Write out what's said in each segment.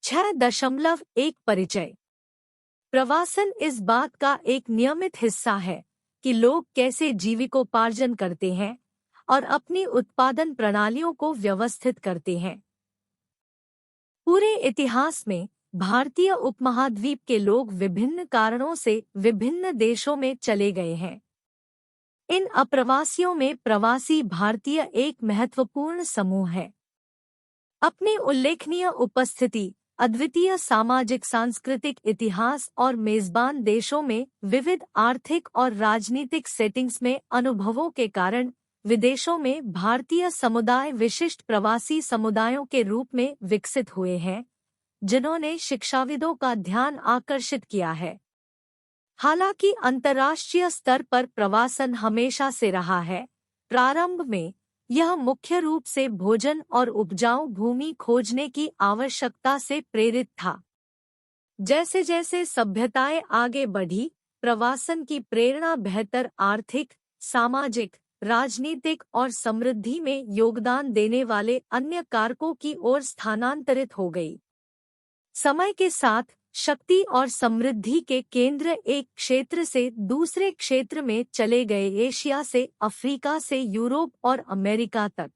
6.1 परिचय। प्रवासन इस बात का एक नियमित हिस्सा है कि लोग कैसे जीविकोपार्जन करते हैं और अपनी उत्पादन प्रणालियों को व्यवस्थित करते हैं। पूरे इतिहास में भारतीय उपमहाद्वीप के लोग विभिन्न कारणों से विभिन्न देशों में चले गए हैं। इन अप्रवासियों में प्रवासी भारतीय एक महत्वपूर्ण समूह है। अपनी उल्लेखनीय उपस्थिति, अद्वितीय सामाजिक सांस्कृतिक इतिहास और मेजबान देशों में विविध आर्थिक और राजनीतिक सेटिंग्स में अनुभवों के कारण विदेशों में भारतीय समुदाय विशिष्ट प्रवासी समुदायों के रूप में विकसित हुए हैं, जिन्होंने शिक्षाविदों का ध्यान आकर्षित किया है। हालांकि अंतर्राष्ट्रीय स्तर पर प्रवासन हमेशा से रहा है, प्रारंभ में यह मुख्य रूप से भोजन और उपजाऊ भूमि खोजने की आवश्यकता से प्रेरित था। जैसे जैसे सभ्यताएं आगे बढ़ी, प्रवासन की प्रेरणा बेहतर आर्थिक, सामाजिक, राजनीतिक और समृद्धि में योगदान देने वाले अन्य कारकों की ओर स्थानांतरित हो गई। समय के साथ शक्ति और समृद्धि के केंद्र एक क्षेत्र से दूसरे क्षेत्र में चले गए, एशिया से अफ्रीका से यूरोप और अमेरिका तक।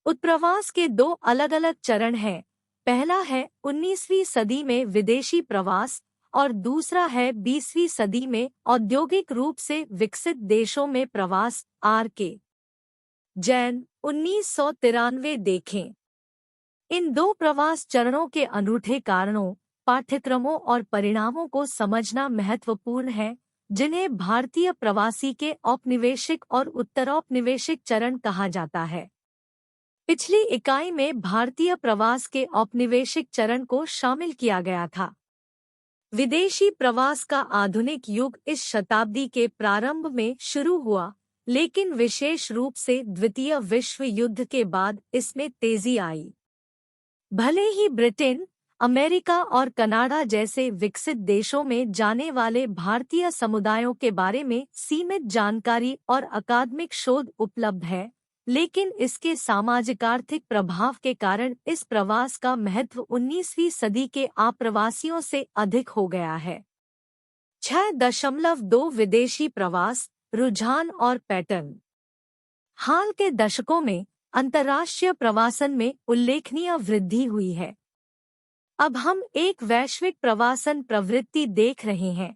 उत्प्रवास के दो अलग अलग चरण हैं। पहला है 19वीं सदी में विदेशी प्रवास और दूसरा है 20वीं सदी में औद्योगिक रूप से विकसित देशों में प्रवास। R.K. जैन 1993 देखें। इन दो प्रवास चरणों के अनूठे कारणों, पाठ्यक्रमों और परिणामों को समझना महत्वपूर्ण है, जिन्हें भारतीय प्रवासी के औपनिवेशिक और उत्तरौपनिवेशिक चरण कहा जाता है। पिछली इकाई में भारतीय प्रवास के औपनिवेशिक चरण को शामिल किया गया था। विदेशी प्रवास का आधुनिक युग इस शताब्दी के प्रारंभ में शुरू हुआ, लेकिन विशेष रूप से द्वितीय विश्व युद्ध के बाद इसमें तेजी आई। भले ही ब्रिटेन, अमेरिका और कनाडा जैसे विकसित देशों में जाने वाले भारतीय समुदायों के बारे में सीमित जानकारी और अकादमिक शोध उपलब्ध है, लेकिन इसके सामाजिक-आर्थिक प्रभाव के कारण इस प्रवास का महत्व 19वीं सदी के आप्रवासियों से अधिक हो गया है। 6.2 विदेशी प्रवास, रुझान और पैटर्न। हाल के दशकों में अंतर्राष्ट्रीय प्रवासन में उल्लेखनीय वृद्धि हुई है। अब हम एक वैश्विक प्रवासन प्रवृत्ति देख रहे हैं,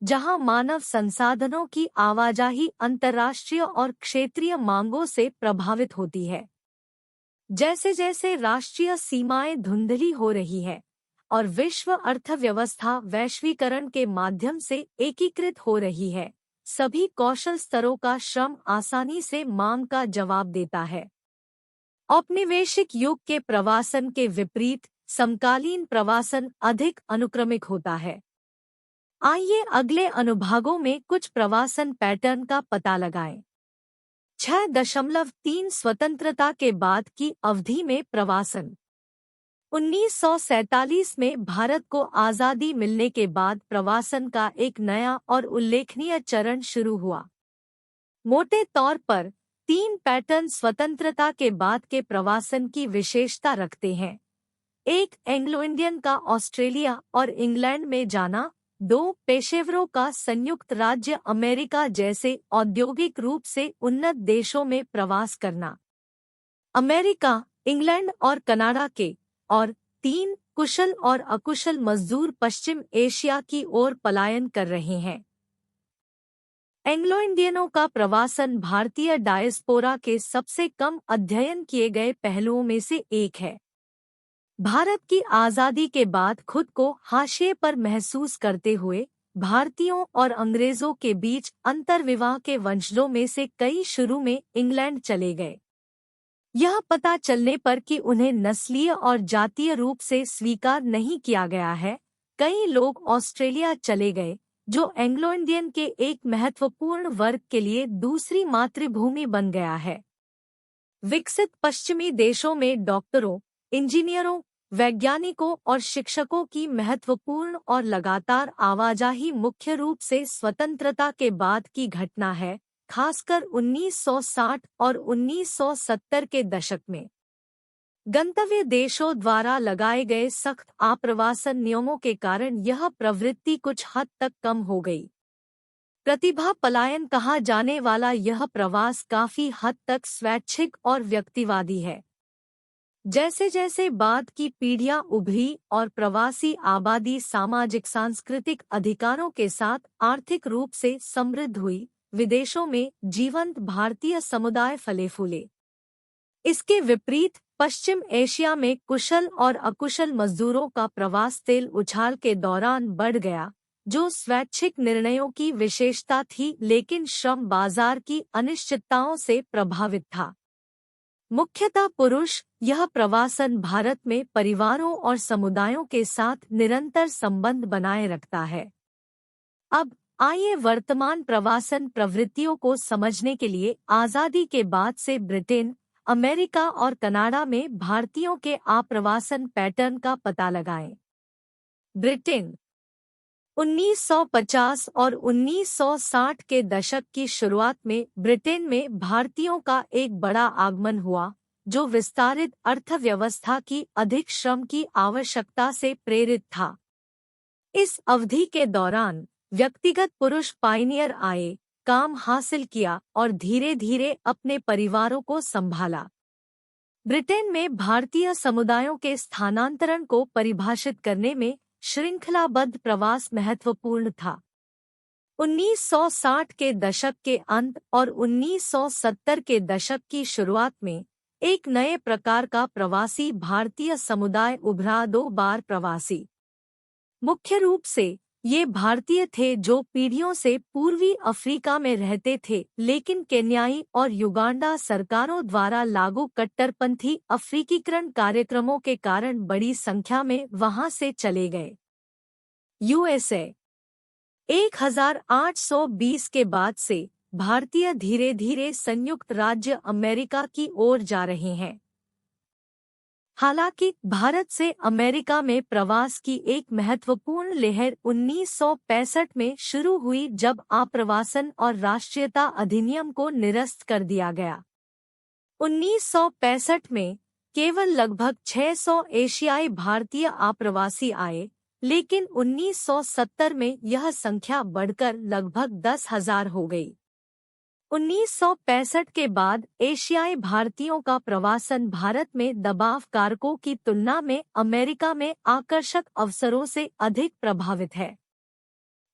जहां मानव संसाधनों की आवाजाही अंतर्राष्ट्रीय और क्षेत्रीय मांगों से प्रभावित होती है। जैसे जैसे राष्ट्रीय सीमाएं धुंधली हो रही है और विश्व अर्थव्यवस्था वैश्वीकरण के माध्यम से एकीकृत हो रही है, सभी कौशल स्तरों का श्रम आसानी से मांग का जवाब देता है। औपनिवेशिक युग के प्रवासन के विपरीत समकालीन प्रवासन अधिक अनुक्रमिक होता है। आइए अगले अनुभागों में कुछ प्रवासन पैटर्न का पता लगाएं। 6.3 स्वतंत्रता के बाद की अवधि में प्रवासन। 1947 में भारत को आज़ादी मिलने के बाद प्रवासन का एक नया और उल्लेखनीय चरण शुरू हुआ। मोटे तौर पर 3 पैटर्न स्वतंत्रता के बाद के प्रवासन की विशेषता रखते हैं। 1 एंग्लो इंडियन का ऑस्ट्रेलिया और इंग्लैंड में जाना। 2 पेशेवरों का संयुक्त राज्य अमेरिका जैसे औद्योगिक रूप से उन्नत देशों में प्रवास करना। अमेरिका, इंग्लैंड और कनाडा के। और 3 कुशल और अकुशल मजदूर पश्चिम एशिया की ओर पलायन कर रहे हैं। एंग्लो इंडियनों का प्रवासन भारतीय डायस्पोरा के सबसे कम अध्ययन किए गए पहलुओं में से एक है। भारत की आज़ादी के बाद खुद को हाशिए पर महसूस करते हुए भारतीयों और अंग्रेजों के बीच अंतर्विवाह के वंशजों में से कई शुरू में इंग्लैंड चले गए। यह पता चलने पर कि उन्हें नस्लीय और जातीय रूप से स्वीकार नहीं किया गया है, कई लोग ऑस्ट्रेलिया चले गए, जो एंग्लो इंडियन के एक महत्वपूर्ण वर्ग के लिए दूसरी मातृभूमि बन गया है। विकसित पश्चिमी देशों में डॉक्टरों, इंजीनियरों, वैज्ञानिकों और शिक्षकों की महत्वपूर्ण और लगातार आवाजाही मुख्य रूप से स्वतंत्रता के बाद की घटना है, खासकर 1960 और 1970 के दशक में। गंतव्य देशों द्वारा लगाए गए सख्त आप्रवासन नियमों के कारण यह प्रवृत्ति कुछ हद तक कम हो गई। प्रतिभा पलायन कहा जाने वाला यह प्रवास काफी हद तक स्वैच्छिक और व्यक्तिवादी है। जैसे जैसे बाद की पीढ़ियां उभरी और प्रवासी आबादी सामाजिक सांस्कृतिक अधिकारों के साथ आर्थिक रूप से समृद्ध हुई, विदेशों में जीवंत भारतीय समुदाय फले फूले। इसके विपरीत पश्चिम एशिया में कुशल और अकुशल मजदूरों का प्रवास तेल उछाल के दौरान बढ़ गया, जो स्वैच्छिक निर्णयों की विशेषता थी लेकिन श्रम बाजार की अनिश्चितताओं से प्रभावित था। मुख्यतः पुरुष यह प्रवासन भारत में परिवारों और समुदायों के साथ निरंतर संबंध बनाए रखता है। अब आइए वर्तमान प्रवासन प्रवृत्तियों को समझने के लिए आज़ादी के बाद से ब्रिटेन, अमेरिका और कनाडा में भारतीयों के आप्रवासन पैटर्न का पता लगाएं। ब्रिटेन 1950 और 1960 के दशक की शुरुआत में ब्रिटेन में भारतीयों का एक बड़ा आगमन हुआ, जो विस्तारित अर्थव्यवस्था की अधिक श्रम की आवश्यकता से प्रेरित था। इस अवधि के दौरान व्यक्तिगत पुरुष पायनियर आए, काम हासिल किया और धीरे धीरे अपने परिवारों को संभाला। ब्रिटेन में भारतीय समुदायों के स्थानांतरण को परिभाषित करने में श्रृंखलाबद्ध प्रवास महत्वपूर्ण था। 1960 के दशक के अंत और 1970 के दशक की शुरुआत में एक नए प्रकार का प्रवासी भारतीय समुदाय उभरा, 2 बार प्रवासी। मुख्य रूप से ये भारतीय थे जो पीढ़ियों से पूर्वी अफ्रीका में रहते थे, लेकिन केन्याई और युगांडा सरकारों द्वारा लागू कट्टरपंथी अफ्रीकीकरण कार्यक्रमों के कारण बड़ी संख्या में वहां से चले गए। यूएसए 1820 के बाद से भारतीय धीरे धीरे संयुक्त राज्य अमेरिका की ओर जा रहे हैं। हालांकि भारत से अमेरिका में प्रवास की एक महत्वपूर्ण लहर 1965 में शुरू हुई, जब आप्रवासन और राष्ट्रीयता अधिनियम को निरस्त कर दिया गया। 1965 में केवल लगभग 600 एशियाई भारतीय आप्रवासी आए, लेकिन 1970 में यह संख्या बढ़कर लगभग 10,000 हो गई। 1965 के बाद एशियाई भारतीयों का प्रवासन भारत में दबाव कारकों की तुलना में अमेरिका में आकर्षक अवसरों से अधिक प्रभावित है।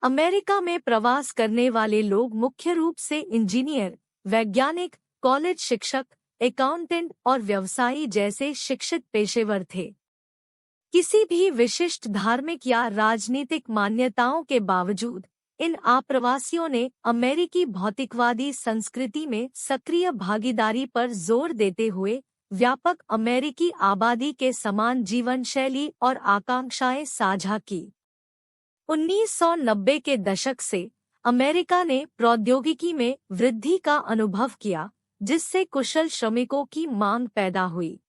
अमेरिका में प्रवास करने वाले लोग मुख्य रूप से इंजीनियर, वैज्ञानिक, कॉलेज शिक्षक, अकाउंटेंट और व्यवसायी जैसे शिक्षित पेशेवर थे। किसी भी विशिष्ट धार्मिक या राजनीतिक मान्यताओं के बावजूद इन आप्रवासियों ने अमेरिकी भौतिकवादी संस्कृति में सक्रिय भागीदारी पर जोर देते हुए व्यापक अमेरिकी आबादी के समान जीवन शैली और आकांक्षाएं साझा की। 1990 के दशक से अमेरिका ने प्रौद्योगिकी में वृद्धि का अनुभव किया, जिससे कुशल श्रमिकों की मांग पैदा हुई।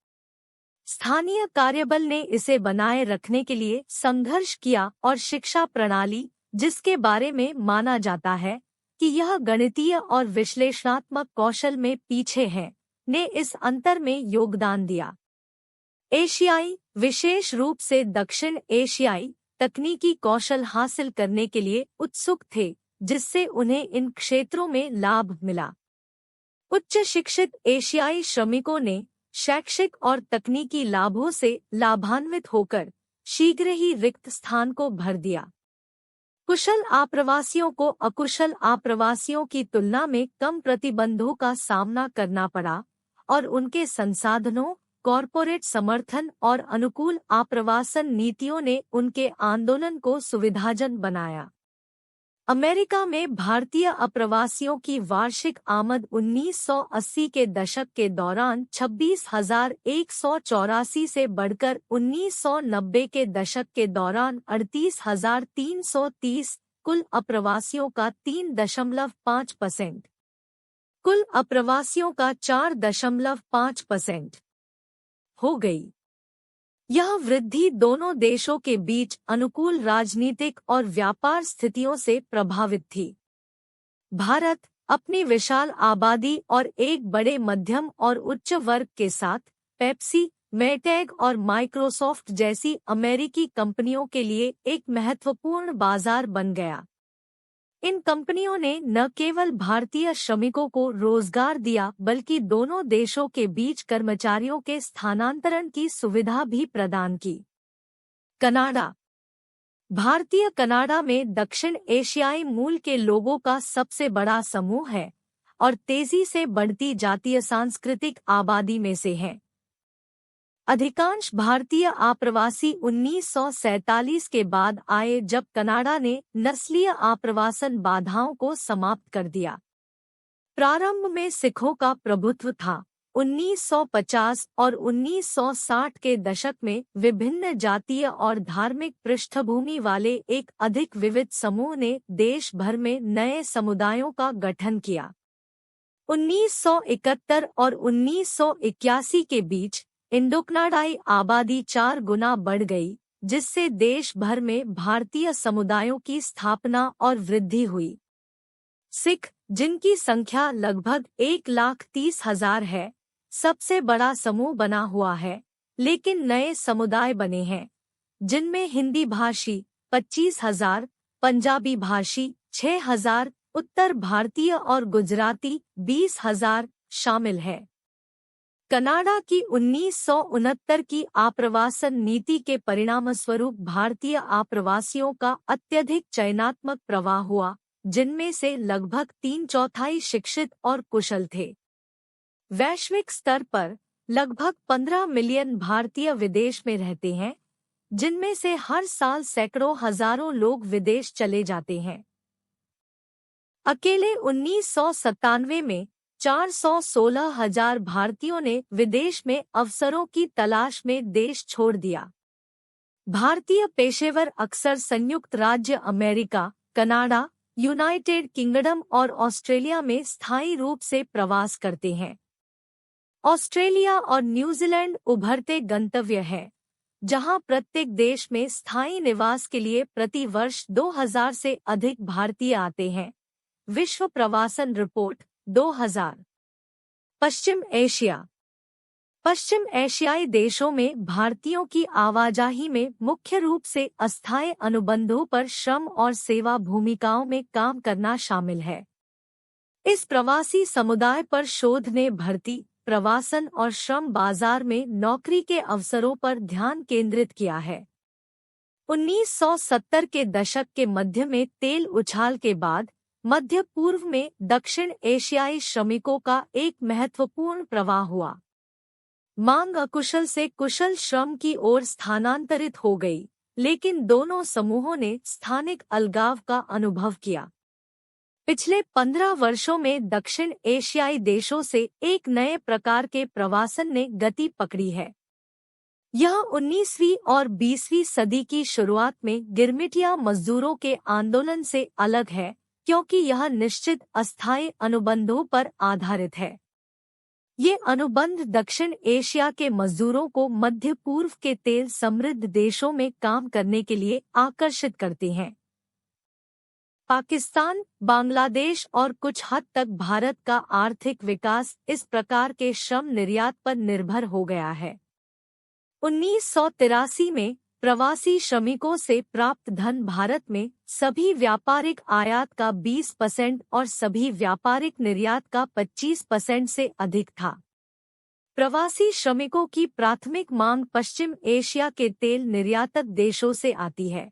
स्थानीय कार्यबल ने इसे बनाए रखने के लिए संघर्ष किया और शिक्षा प्रणाली, जिसके बारे में माना जाता है कि यह गणितीय और विश्लेषणात्मक कौशल में पीछे है, ने इस अंतर में योगदान दिया। एशियाई, विशेष रूप से दक्षिण एशियाई, तकनीकी कौशल हासिल करने के लिए उत्सुक थे, जिससे उन्हें इन क्षेत्रों में लाभ मिला। उच्च शिक्षित एशियाई श्रमिकों ने शैक्षिक और तकनीकी लाभों से लाभान्वित होकर शीघ्र ही रिक्त स्थान को भर दिया। कुशल आप्रवासियों को अकुशल आप्रवासियों की तुलना में कम प्रतिबंधों का सामना करना पड़ा और उनके संसाधनों, कॉरपोरेट समर्थन और अनुकूल आप्रवासन नीतियों ने उनके आंदोलन को सुविधाजनक बनाया। अमेरिका में भारतीय अप्रवासियों की वार्षिक आमद 1980 के दशक के दौरान 26,184 से बढ़कर 1990 के दशक के दौरान 38,330, कुल अप्रवासियों का 3.5%, कुल अप्रवासियों का 4.5% हो गई। यह वृद्धि दोनों देशों के बीच अनुकूल राजनीतिक और व्यापार स्थितियों से प्रभावित थी। भारत अपनी विशाल आबादी और एक बड़े मध्यम और उच्च वर्ग के साथ पेप्सी, मेटैग और माइक्रोसॉफ्ट जैसी अमेरिकी कंपनियों के लिए एक महत्वपूर्ण बाजार बन गया। इन कंपनियों ने न केवल भारतीय श्रमिकों को रोजगार दिया बल्कि दोनों देशों के बीच कर्मचारियों के स्थानांतरण की सुविधा भी प्रदान की। कनाडा। भारतीय कनाडा में दक्षिण एशियाई मूल के लोगों का सबसे बड़ा समूह है और तेजी से बढ़ती जातीय सांस्कृतिक आबादी में से है। अधिकांश भारतीय आप्रवासी 1947 के बाद आए जब कनाडा ने नस्लीय आप्रवासन बाधाओं को समाप्त कर दिया। प्रारंभ में सिखों का प्रभुत्व था। 1950 और 1960 के दशक में विभिन्न जातीय और धार्मिक पृष्ठभूमि वाले एक अधिक विविध समूह ने देश भर में नए समुदायों का गठन किया। 1971 और 1981 के बीच इंडोकनाडाई आबादी 4 गुना बढ़ गई, जिससे देश भर में भारतीय समुदायों की स्थापना और वृद्धि हुई। सिख, जिनकी संख्या लगभग 1,30,000 है, सबसे बड़ा समूह बना हुआ है, लेकिन नए समुदाय बने हैं, जिनमें हिंदी भाषी 25,000, पंजाबी भाषी 6,000, उत्तर भारतीय और गुजराती 20,000 शामिल है। कनाडा की 1969 की आप्रवासन नीति के परिणामस्वरूप भारतीय आप्रवासियों का अत्यधिक चयनात्मक प्रवाह हुआ, जिनमें से लगभग 3/4 शिक्षित और कुशल थे। वैश्विक स्तर पर लगभग 15 मिलियन भारतीय विदेश में रहते हैं, जिनमें से हर साल सैकड़ों हजारों लोग विदेश चले जाते हैं। अकेले 1997 में 416,000 भारतीयों ने विदेश में अवसरों की तलाश में देश छोड़ दिया। भारतीय पेशेवर अक्सर संयुक्त राज्य अमेरिका, कनाडा, यूनाइटेड किंगडम और ऑस्ट्रेलिया में स्थायी रूप से प्रवास करते हैं। ऑस्ट्रेलिया और न्यूजीलैंड उभरते गंतव्य है, जहां प्रत्येक देश में स्थायी निवास के लिए प्रति वर्ष 2000 से अधिक भारतीय आते हैं। विश्व प्रवासन रिपोर्ट 2000। पश्चिम एशिया। पश्चिम एशियाई देशों में भारतीयों की आवाजाही में मुख्य रूप से अस्थायी अनुबंधों पर श्रम और सेवा भूमिकाओं में काम करना शामिल है। इस प्रवासी समुदाय पर शोध ने भर्ती, प्रवासन और श्रम बाजार में नौकरी के अवसरों पर ध्यान केंद्रित किया है। 1970 के दशक के मध्य में तेल उछाल के बाद मध्य पूर्व में दक्षिण एशियाई श्रमिकों का एक महत्वपूर्ण प्रवाह हुआ। मांग अकुशल से कुशल श्रम की ओर स्थानांतरित हो गई, लेकिन दोनों समूहों ने स्थानिक अलगाव का अनुभव किया। पिछले 15 वर्षों में दक्षिण एशियाई देशों से एक नए प्रकार के प्रवासन ने गति पकड़ी है। यह 19वीं और 20वीं सदी की शुरुआत में गिरमिटिया मजदूरों के आंदोलन से अलग है, क्योंकि यह निश्चित अस्थायी अनुबंधों पर आधारित है। ये अनुबंध दक्षिण एशिया के मजदूरों को मध्य पूर्व के तेल समृद्ध देशों में काम करने के लिए आकर्षित करते हैं। पाकिस्तान, बांग्लादेश और कुछ हद तक भारत का आर्थिक विकास इस प्रकार के श्रम निर्यात पर निर्भर हो गया है। 1983 में प्रवासी श्रमिकों से प्राप्त धन भारत में सभी व्यापारिक आयात का 20% और सभी व्यापारिक निर्यात का 25% से अधिक था। प्रवासी श्रमिकों की प्राथमिक मांग पश्चिम एशिया के तेल निर्यातक देशों से आती है।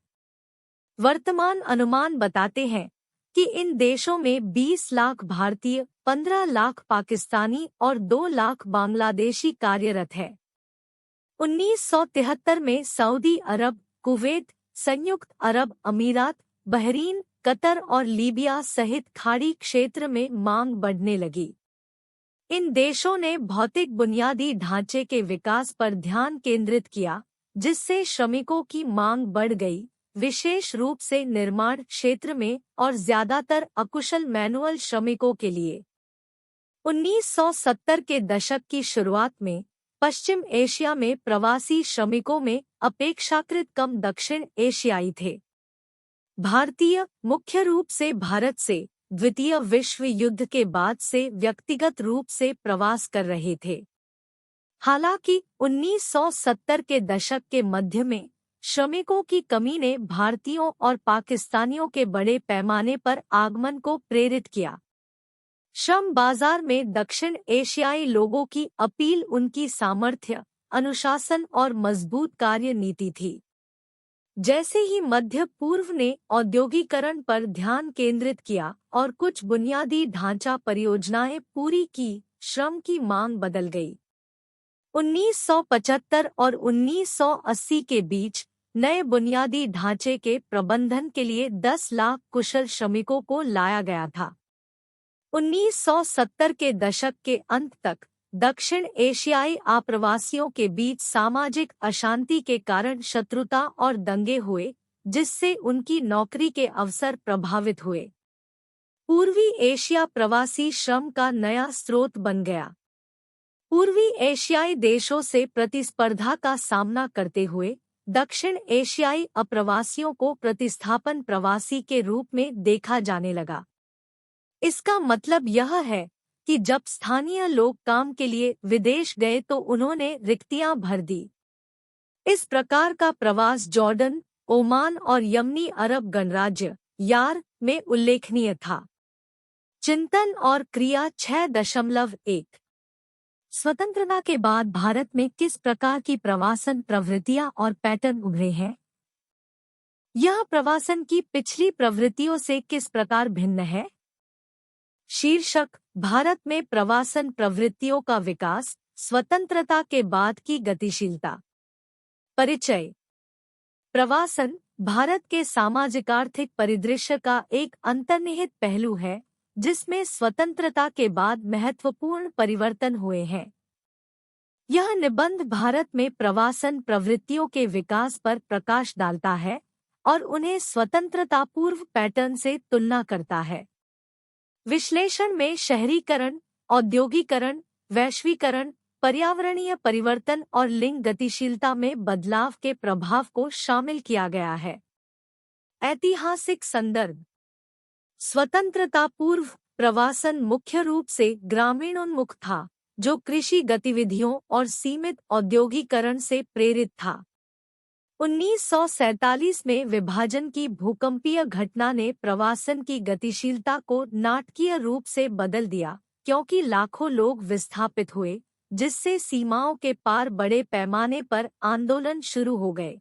वर्तमान अनुमान बताते हैं कि इन देशों में 20 लाख भारतीय, 15 लाख पाकिस्तानी और 2 लाख बांग्लादेशी कार्यरत है। 1973 में सऊदी अरब, कुवैत, संयुक्त अरब अमीरात, बहरीन, कतर और लीबिया सहित खाड़ी क्षेत्र में मांग बढ़ने लगी। इन देशों ने भौतिक बुनियादी ढांचे के विकास पर ध्यान केंद्रित किया, जिससे श्रमिकों की मांग बढ़ गई, विशेष रूप से निर्माण क्षेत्र में और ज्यादातर अकुशल मैनुअल श्रमिकों के लिए। 1970 के दशक की शुरुआत में पश्चिम एशिया में प्रवासी श्रमिकों में अपेक्षाकृत कम दक्षिण एशियाई थे। भारतीय, मुख्य रूप से भारत से, द्वितीय विश्व युद्ध के बाद से व्यक्तिगत रूप से प्रवास कर रहे थे। हालांकि 1970 के दशक के मध्य में श्रमिकों की कमी ने भारतीयों और पाकिस्तानियों के बड़े पैमाने पर आगमन को प्रेरित किया। श्रम बाजार में दक्षिण एशियाई लोगों की अपील उनकी सामर्थ्य, अनुशासन और मजबूत कार्य नीति थी। जैसे ही मध्य पूर्व ने औद्योगिकरण पर ध्यान केंद्रित किया और कुछ बुनियादी ढांचा परियोजनाएं पूरी की, श्रम की मांग बदल गई। 1975 और 1980 के बीच नए बुनियादी ढांचे के प्रबंधन के लिए 10 लाख कुशल श्रमिकों को लाया गया था। 1970 के दशक के अंत तक दक्षिण एशियाई आप्रवासियों के बीच सामाजिक अशांति के कारण शत्रुता और दंगे हुए, जिससे उनकी नौकरी के अवसर प्रभावित हुए। पूर्वी एशिया प्रवासी श्रम का नया स्रोत बन गया। पूर्वी एशियाई देशों से प्रतिस्पर्धा का सामना करते हुए दक्षिण एशियाई अप्रवासियों को प्रतिस्थापन प्रवासी के रूप में देखा जाने लगा। इसका मतलब यह है कि जब स्थानीय लोग काम के लिए विदेश गए तो उन्होंने रिक्तियां भर दी। इस प्रकार का प्रवास जॉर्डन, ओमान और यमनी अरब गणराज्य यार में उल्लेखनीय था। चिंतन और क्रिया 6.1 स्वतंत्रता के बाद भारत में किस प्रकार की प्रवासन प्रवृत्तियां और पैटर्न उभरे हैं? यह प्रवासन की पिछली प्रवृत्तियों से किस प्रकार भिन्न है? शीर्षक: भारत में प्रवासन प्रवृत्तियों का विकास, स्वतंत्रता के बाद की गतिशीलता। परिचय: प्रवासन भारत के सामाजिक-आर्थिक परिदृश्य का एक अंतर्निहित पहलू है, जिसमें स्वतंत्रता के बाद महत्वपूर्ण परिवर्तन हुए हैं। यह निबंध भारत में प्रवासन प्रवृत्तियों के विकास पर प्रकाश डालता है और उन्हें स्वतंत्रता पूर्व पैटर्न से तुलना करता है। विश्लेषण में शहरीकरण, औद्योगिकरण, वैश्वीकरण, पर्यावरणीय परिवर्तन और लिंग गतिशीलता में बदलाव के प्रभाव को शामिल किया गया है। ऐतिहासिक संदर्भ: स्वतंत्रता पूर्व प्रवासन मुख्य रूप से ग्रामीणोन्मुख था, जो कृषि गतिविधियों और सीमित औद्योगिकरण से प्रेरित था। 1947 में विभाजन की भूकंपीय घटना ने प्रवासन की गतिशीलता को नाटकीय रूप से बदल दिया, क्योंकि लाखों लोग विस्थापित हुए, जिससे सीमाओं के पार बड़े पैमाने पर आंदोलन शुरू हो गए।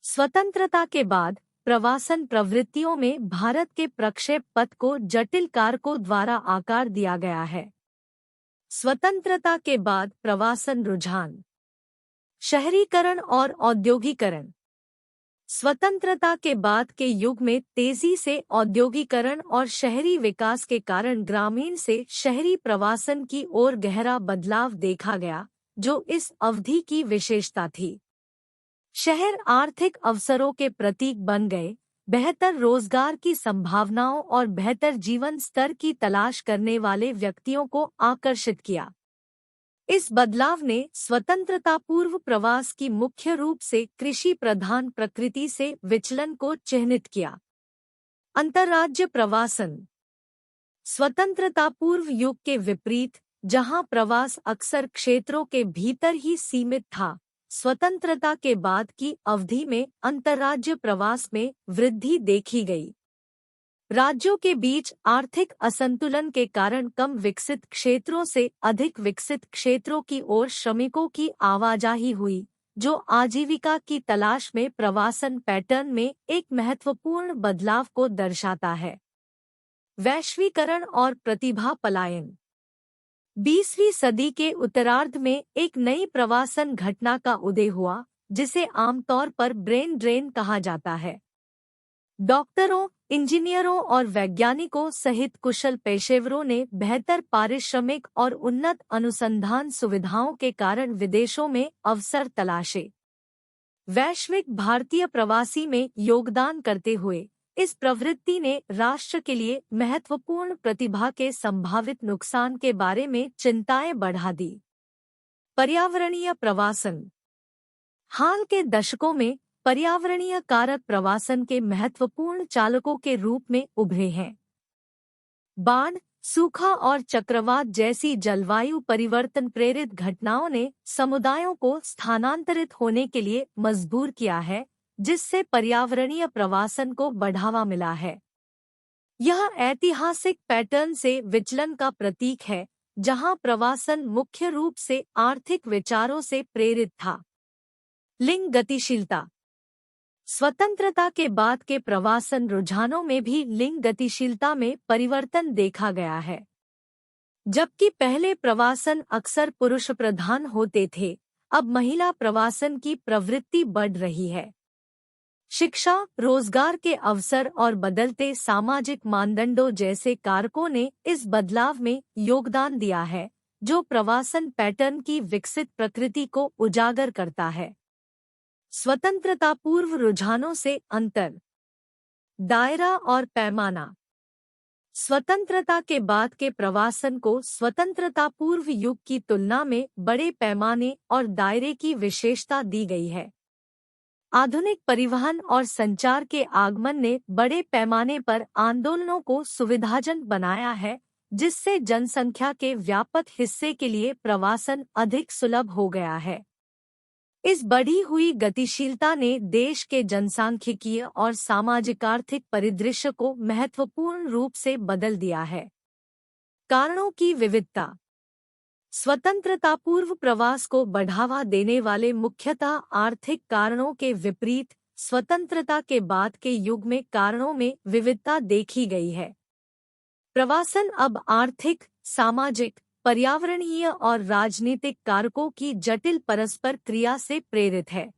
स्वतंत्रता के बाद प्रवासन प्रवृत्तियों में भारत के प्रक्षेप पथ को जटिल कारकों द्वारा आकार दिया गया है। स्वतंत्रता के बाद प्रवासन रुझान: शहरीकरण और औद्योगिकरण। स्वतंत्रता के बाद के युग में तेजी से औद्योगिकरण और शहरी विकास के कारण ग्रामीण से शहरी प्रवासन की ओर गहरा बदलाव देखा गया, जो इस अवधि की विशेषता थी। शहर आर्थिक अवसरों के प्रतीक बन गए, बेहतर रोजगार की संभावनाओं और बेहतर जीवन स्तर की तलाश करने वाले व्यक्तियों को आकर्षित किया। इस बदलाव ने स्वतंत्रता पूर्व प्रवास की मुख्य रूप से कृषि प्रधान प्रकृति से विचलन को चिह्नित किया। अंतर्राज्य प्रवासन: स्वतंत्रता पूर्व युग के विपरीत, जहां प्रवास अक्सर क्षेत्रों के भीतर ही सीमित था, स्वतंत्रता के बाद की अवधि में अंतर्राज्य प्रवास में वृद्धि देखी गई। राज्यों के बीच आर्थिक असंतुलन के कारण कम विकसित क्षेत्रों से अधिक विकसित क्षेत्रों की ओर श्रमिकों की आवाजाही हुई, जो आजीविका की तलाश में प्रवासन पैटर्न में एक महत्वपूर्ण बदलाव को दर्शाता है। वैश्वीकरण और प्रतिभा पलायन: 20वीं सदी के उत्तरार्ध में एक नई प्रवासन घटना का उदय हुआ, जिसे आमतौर पर ब्रेन ड्रेन कहा जाता है। डॉक्टरों, इंजीनियरों और वैज्ञानिकों सहित कुशल पेशेवरों ने बेहतर पारिश्रमिक और उन्नत अनुसंधान सुविधाओं के कारण विदेशों में अवसर तलाशे। वैश्विक भारतीय प्रवासी में योगदान करते हुए इस प्रवृत्ति ने राष्ट्र के लिए महत्वपूर्ण प्रतिभा के संभावित नुकसान के बारे में चिंताएं बढ़ा दी। पर्यावरणीय प्रवासन: हाल के दशकों में पर्यावरणीय कारक प्रवासन के महत्वपूर्ण चालकों के रूप में उभरे हैं। बाढ़, सूखा और चक्रवात जैसी जलवायु परिवर्तन प्रेरित घटनाओं ने समुदायों को स्थानांतरित होने के लिए मजबूर किया है, जिससे पर्यावरणीय प्रवासन को बढ़ावा मिला है। यह ऐतिहासिक पैटर्न से विचलन का प्रतीक है, जहां प्रवासन मुख्य रूप से आर्थिक विचारों से प्रेरित था। लिंग गतिशीलता। स्वतंत्रता के बाद के प्रवासन रुझानों में भी लिंग गतिशीलता में परिवर्तन देखा गया है। जबकि पहले प्रवासन अक्सर पुरुष प्रधान होते थे, अब महिला प्रवासन की प्रवृत्ति बढ़ रही है। शिक्षा, रोजगार के अवसर और बदलते सामाजिक मानदंडों जैसे कारकों ने इस बदलाव में योगदान दिया है, जो प्रवासन पैटर्न की विकसित प्रकृति को उजागर करता है। स्वतंत्रता पूर्व रुझानों से अंतर। दायरा और पैमाना। स्वतंत्रता के बाद के प्रवासन को स्वतंत्रता पूर्व युग की तुलना में बड़े पैमाने और दायरे की विशेषता दी गई है। आधुनिक परिवहन और संचार के आगमन ने बड़े पैमाने पर आंदोलनों को सुविधाजनक बनाया है, जिससे जनसंख्या के व्यापक हिस्से के लिए प्रवासन अधिक सुलभ हो गया है। इस बढ़ी हुई गतिशीलता ने देश के जनसांख्यिकीय और सामाजिक आर्थिक परिदृश्य को महत्वपूर्ण रूप से बदल दिया है। कारणों की विविधता। स्वतंत्रता पूर्व प्रवास को बढ़ावा देने वाले मुख्यतः आर्थिक कारणों के विपरीत स्वतंत्रता के बाद के युग में कारणों में विविधता देखी गई है। प्रवासन अब आर्थिक, सामाजिक, पर्यावरणीय और राजनीतिक कारकों की जटिल परस्पर क्रिया से प्रेरित है।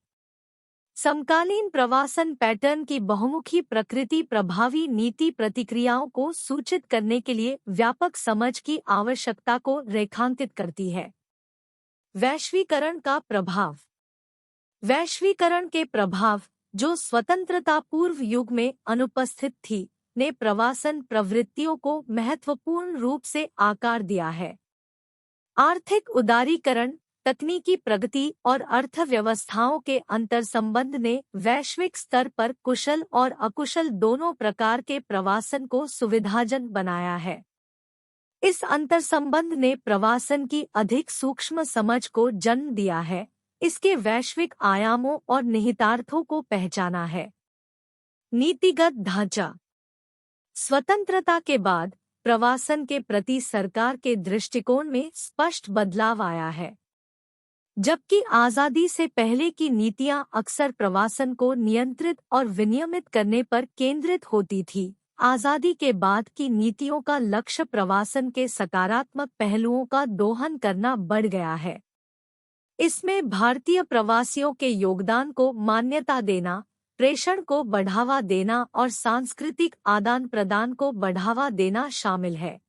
समकालीन प्रवासन पैटर्न की बहुमुखी प्रकृति प्रभावी नीति प्रतिक्रियाओं को सूचित करने के लिए व्यापक समझ की आवश्यकता को रेखांकित करती है। वैश्वीकरण का प्रभाव। वैश्वीकरण के प्रभाव, जो स्वतंत्रता पूर्व युग में अनुपस्थित थी, ने प्रवासन प्रवृत्तियों को महत्वपूर्ण रूप से आकार दिया है। आर्थिक उदारीकरण, तकनीकी प्रगति और अर्थव्यवस्थाओं के अंतर्संबंध ने वैश्विक स्तर पर कुशल और अकुशल दोनों प्रकार के प्रवासन को सुविधाजनक बनाया है। इस अंतर्संबंध ने प्रवासन की अधिक सूक्ष्म समझ को जन्म दिया है, इसके वैश्विक आयामों और निहितार्थों को पहचाना है। नीतिगत ढांचा। स्वतंत्रता के बाद प्रवासन के प्रति सरकार के दृष्टिकोण में स्पष्ट बदलाव आया है। जबकि आज़ादी से पहले की नीतियां अक्सर प्रवासन को नियंत्रित और विनियमित करने पर केंद्रित होती थी, आज़ादी के बाद की नीतियों का लक्ष्य प्रवासन के सकारात्मक पहलुओं का दोहन करना बढ़ गया है। इसमें भारतीय प्रवासियों के योगदान को मान्यता देना, प्रेषण को बढ़ावा देना और सांस्कृतिक आदान प्रदान को बढ़ावा देना शामिल है।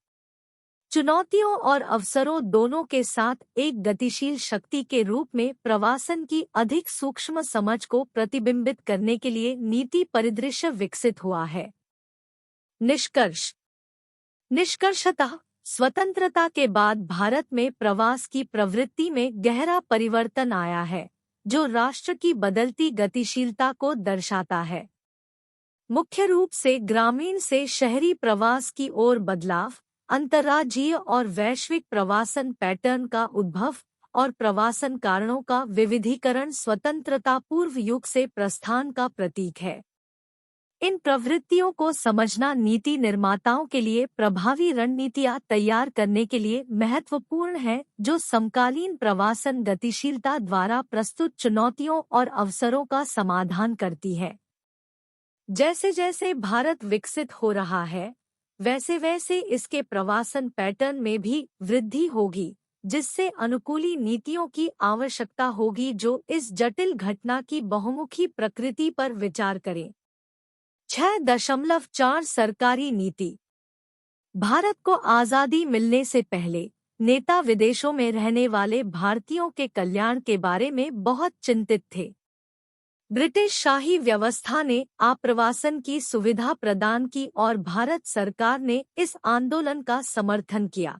चुनौतियों और अवसरों दोनों के साथ एक गतिशील शक्ति के रूप में प्रवासन की अधिक सूक्ष्म समझ को प्रतिबिंबित करने के लिए नीति परिदृश्य विकसित हुआ है। निष्कर्ष। निष्कर्षतः स्वतंत्रता के बाद भारत में प्रवास की प्रवृत्ति में गहरा परिवर्तन आया है, जो राष्ट्र की बदलती गतिशीलता को दर्शाता है। मुख्य रूप से ग्रामीण से शहरी प्रवास की ओर बदलाव, अंतर्राज्यीय और वैश्विक प्रवासन पैटर्न का उद्भव और प्रवासन कारणों का विविधीकरण स्वतंत्रता पूर्व युग से प्रस्थान का प्रतीक है। इन प्रवृत्तियों को समझना नीति निर्माताओं के लिए प्रभावी रणनीतियां तैयार करने के लिए महत्वपूर्ण है, जो समकालीन प्रवासन गतिशीलता द्वारा प्रस्तुत चुनौतियों और अवसरों का समाधान करती है। जैसे जैसे भारत विकसित हो रहा है, वैसे वैसे इसके प्रवासन पैटर्न में भी वृद्धि होगी, जिससे अनुकूली नीतियों की आवश्यकता होगी जो इस जटिल घटना की बहुमुखी प्रकृति पर विचार करें। 6.4 सरकारी नीति। भारत को आज़ादी मिलने से पहले नेता विदेशों में रहने वाले भारतीयों के कल्याण के बारे में बहुत चिंतित थे। ब्रिटिश शाही व्यवस्था ने आप्रवासन की सुविधा प्रदान की और भारत सरकार ने इस आंदोलन का समर्थन किया।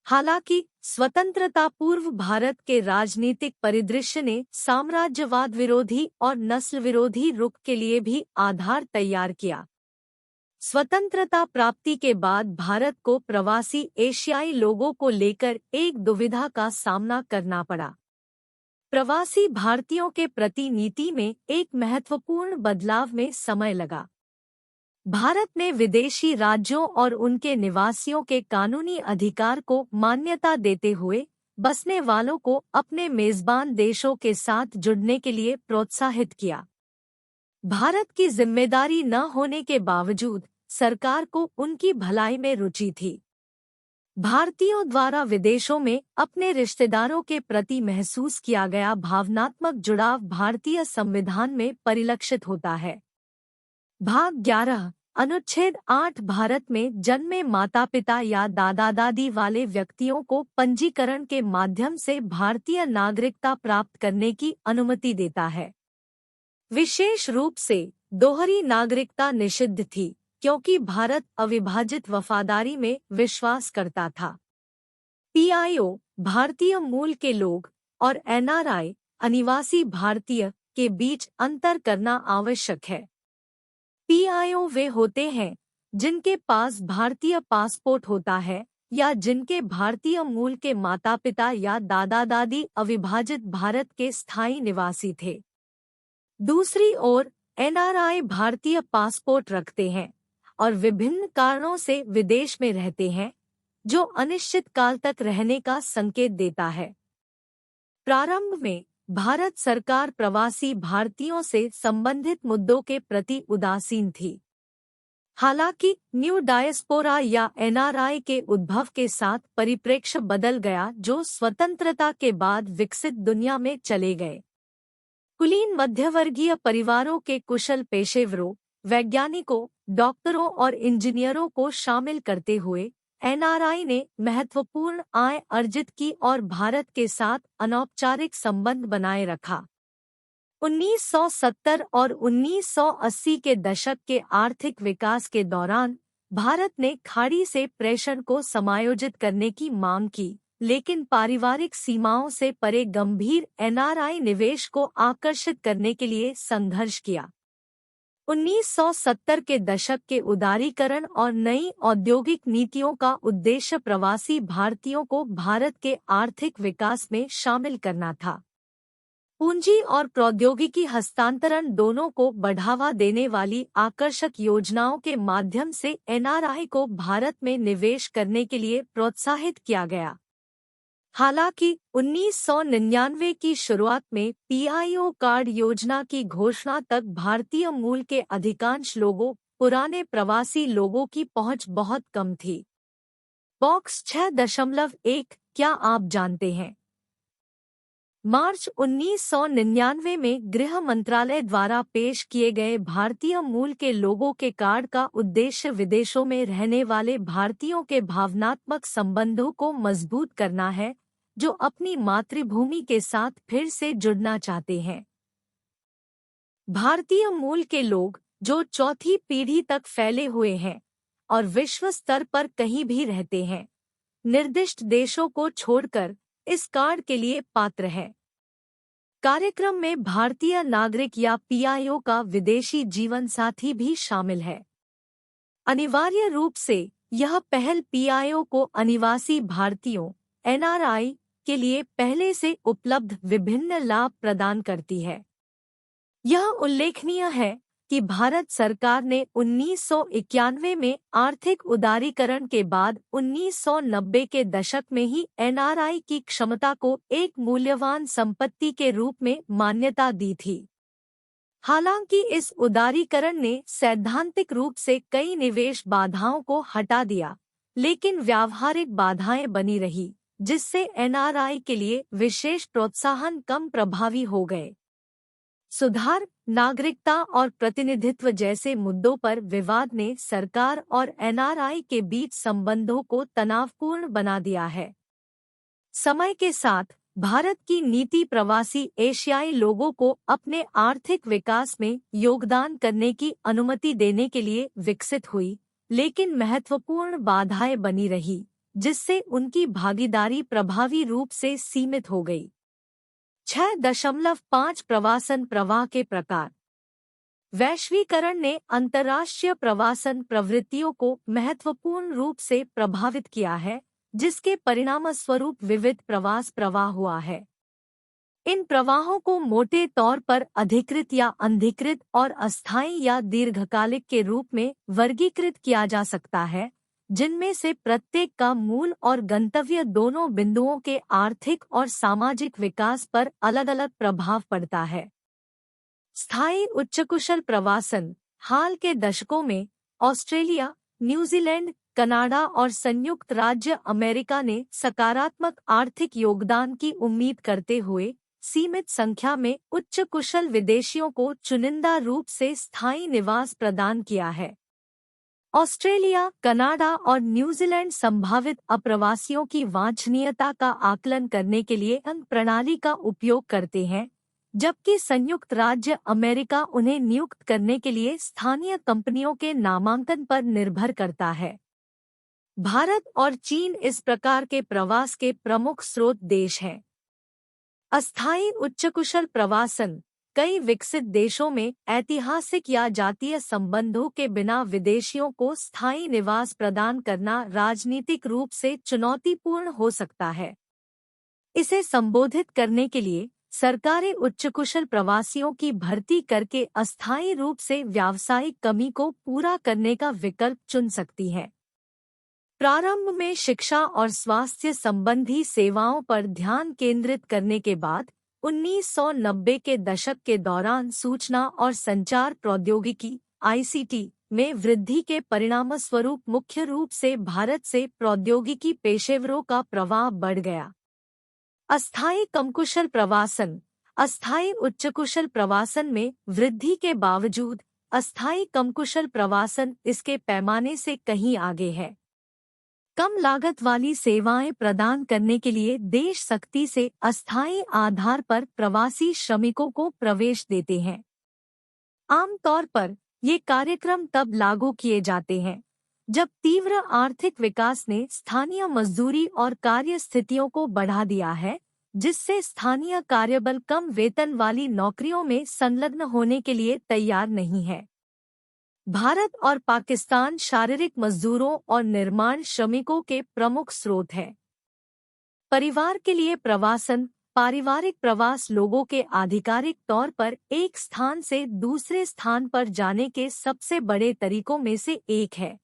हालांकि स्वतंत्रता पूर्व भारत के राजनीतिक परिदृश्य ने साम्राज्यवाद विरोधी और नस्ल विरोधी रुख के लिए भी आधार तैयार किया। स्वतंत्रता प्राप्ति के बाद भारत को प्रवासी एशियाई लोगों को लेकर एक दुविधा का सामना करना पड़ा। प्रवासी भारतीयों के प्रति नीति में एक महत्वपूर्ण बदलाव में समय लगा। भारत ने विदेशी राज्यों और उनके निवासियों के कानूनी अधिकार को मान्यता देते हुए बसने वालों को अपने मेजबान देशों के साथ जुड़ने के लिए प्रोत्साहित किया। भारत की जिम्मेदारी न होने के बावजूद सरकार को उनकी भलाई में रुचि थी। भारतीयों द्वारा विदेशों में अपने रिश्तेदारों के प्रति महसूस किया गया भावनात्मक जुड़ाव भारतीय संविधान में परिलक्षित होता है। भाग 11 अनुच्छेद 8 भारत में जन्मे माता पिता या दादा दादी वाले व्यक्तियों को पंजीकरण के माध्यम से भारतीय नागरिकता प्राप्त करने की अनुमति देता है। विशेष रूप से दोहरी नागरिकता निषिद्ध थी, क्योंकि भारत अविभाजित वफादारी में विश्वास करता था। पीआईओ भारतीय मूल के लोग और एनआरआई अनिवासी भारतीय के बीच अंतर करना आवश्यक है। पीआईओ वे होते हैं जिनके पास भारतीय पासपोर्ट होता है या जिनके भारतीय मूल के माता पिता या दादा दादी अविभाजित भारत के स्थायी निवासी थे। दूसरी ओर एनआरआई भारतीय पासपोर्ट रखते हैं और विभिन्न कारणों से विदेश में रहते हैं, जो अनिश्चित काल तक रहने का संकेत देता है। प्रारंभ में भारत सरकार प्रवासी भारतीयों से संबंधित मुद्दों के प्रति उदासीन थी। हालांकि न्यू डायस्पोरा या एनआरआई के उद्भव के साथ परिप्रेक्ष्य बदल गया, जो स्वतंत्रता के बाद विकसित दुनिया में चले गए। कुलीन मध्यवर्गीय परिवारों के कुशल पेशेवरों, वैज्ञानिकों, डॉक्टरों और इंजीनियरों को शामिल करते हुए एनआरआई ने महत्वपूर्ण आय अर्जित की और भारत के साथ अनौपचारिक संबंध बनाए रखा। 1970 और 1980 के दशक के आर्थिक विकास के दौरान भारत ने खाड़ी से प्रेषण को समायोजित करने की मांग की, लेकिन पारिवारिक सीमाओं से परे गंभीर एनआरआई निवेश को आकर्षित करने के लिए संघर्ष किया। 1970 के दशक के उदारीकरण और नई औद्योगिक नीतियों का उद्देश्य प्रवासी भारतीयों को भारत के आर्थिक विकास में शामिल करना था। पूंजी और प्रौद्योगिकी हस्तांतरण दोनों को बढ़ावा देने वाली आकर्षक योजनाओं के माध्यम से एनआरआई को भारत में निवेश करने के लिए प्रोत्साहित किया गया। हालांकि 1999 की शुरुआत में पीआईओ कार्ड योजना की घोषणा तक भारतीय मूल के अधिकांश लोगों, पुराने प्रवासी लोगों की पहुंच बहुत कम थी। बॉक्स 6.1 क्या आप जानते हैं? मार्च 1999 में गृह मंत्रालय द्वारा पेश किए गए भारतीय मूल के लोगों के कार्ड का उद्देश्य विदेशों में रहने वाले भारतीयों के भावनात्मक संबंधों को मजबूत करना है, जो अपनी मातृभूमि के साथ फिर से जुड़ना चाहते हैं। भारतीय मूल के लोग जो चौथी पीढ़ी तक फैले हुए हैं और विश्व स्तर पर कहीं भी रहते हैं, निर्दिष्ट देशों को छोड़कर इस कार्ड के लिए पात्र है। कार्यक्रम में भारतीय नागरिक या पीआईओ का विदेशी जीवन साथी भी शामिल है। अनिवार्य रूप से यह पहल पीआईओ को अनिवासी भारतीयों एनआरआई के लिए पहले से उपलब्ध विभिन्न लाभ प्रदान करती है। यह उल्लेखनीय है कि भारत सरकार ने 1991 में आर्थिक उदारीकरण के बाद 1990 के दशक में ही एनआरआई की क्षमता को एक मूल्यवान संपत्ति के रूप में मान्यता दी थी। हालांकि इस उदारीकरण ने सैद्धांतिक रूप से कई निवेश बाधाओं को हटा दिया, लेकिन व्यावहारिक बाधाएं बनी रही, जिससे एनआरआई के लिए विशेष प्रोत्साहन कम प्रभावी हो गए। सुधार, नागरिकता और प्रतिनिधित्व जैसे मुद्दों पर विवाद ने सरकार और एनआरआई के बीच संबंधों को तनावपूर्ण बना दिया है। समय के साथ भारत की नीति प्रवासी एशियाई लोगों को अपने आर्थिक विकास में योगदान करने की अनुमति देने के लिए विकसित हुई, लेकिन महत्वपूर्ण बाधाएं बनी रही, जिससे उनकी भागीदारी प्रभावी रूप से सीमित हो गई। 6.5 प्रवासन प्रवाह के प्रकार। वैश्वीकरण ने अंतर्राष्ट्रीय प्रवासन प्रवृत्तियों को महत्वपूर्ण रूप से प्रभावित किया है, जिसके परिणामस्वरूप विविध प्रवास प्रवाह हुआ है। इन प्रवाहों को मोटे तौर पर अधिकृत या अनधिकृत और अस्थायी या दीर्घकालिक के रूप में वर्गीकृत किया जा सकता है, जिनमें से प्रत्येक का मूल और गंतव्य दोनों बिंदुओं के आर्थिक और सामाजिक विकास पर अलग-अलग प्रभाव पड़ता है। स्थायी उच्चकुशल प्रवासन हाल के दशकों में ऑस्ट्रेलिया, न्यूजीलैंड, कनाडा और संयुक्त राज्य अमेरिका ने सकारात्मक आर्थिक योगदान की उम्मीद करते हुए सीमित संख्या में उच्च कुशल विदेशियों को चुनिंदा रूप से स्थायी निवास प्रदान किया है। ऑस्ट्रेलिया, कनाडा और न्यूजीलैंड संभावित अप्रवासियों की वांछनीयता का आकलन करने के लिए अंक प्रणाली का उपयोग करते हैं, जबकि संयुक्त राज्य अमेरिका उन्हें नियुक्त करने के लिए स्थानीय कंपनियों के नामांकन पर निर्भर करता है। भारत और चीन इस प्रकार के प्रवास के प्रमुख स्रोत देश हैं। अस्थायी उच्चकुशल प्रवासन कई विकसित देशों में ऐतिहासिक या जातीय संबंधों के बिना विदेशियों को स्थायी निवास प्रदान करना राजनीतिक रूप से चुनौतीपूर्ण हो सकता है। इसे संबोधित करने के लिए सरकारें उच्चकुशल प्रवासियों की भर्ती करके अस्थायी रूप से व्यावसायिक कमी को पूरा करने का विकल्प चुन सकती हैं। प्रारंभ में शिक्षा और स्वास्थ्य संबंधी सेवाओं पर ध्यान केंद्रित करने के बाद 1990 के दशक के दौरान सूचना और संचार प्रौद्योगिकी (ICT) में वृद्धि के परिणामस्वरूप मुख्य रूप से भारत से प्रौद्योगिकी पेशेवरों का प्रवाह बढ़ गया। अस्थायी कमकुशल प्रवासन अस्थायी उच्चकुशल प्रवासन में वृद्धि के बावजूद अस्थायी कमकुशल प्रवासन इसके पैमाने से कहीं आगे है। कम लागत वाली सेवाएं प्रदान करने के लिए देश सख्ती से अस्थायी आधार पर प्रवासी श्रमिकों को प्रवेश देते हैं। आमतौर पर ये कार्यक्रम तब लागू किए जाते हैं जब तीव्र आर्थिक विकास ने स्थानीय मजदूरी और कार्य स्थितियों को बढ़ा दिया है, जिससे स्थानीय कार्यबल कम वेतन वाली नौकरियों में संलग्न होने के लिए तैयार नहीं है। भारत और पाकिस्तान शारीरिक मजदूरों और निर्माण श्रमिकों के प्रमुख स्रोत हैं। परिवार के लिए प्रवासन पारिवारिक प्रवास लोगों के आधिकारिक तौर पर एक स्थान से दूसरे स्थान पर जाने के सबसे बड़े तरीकों में से एक है।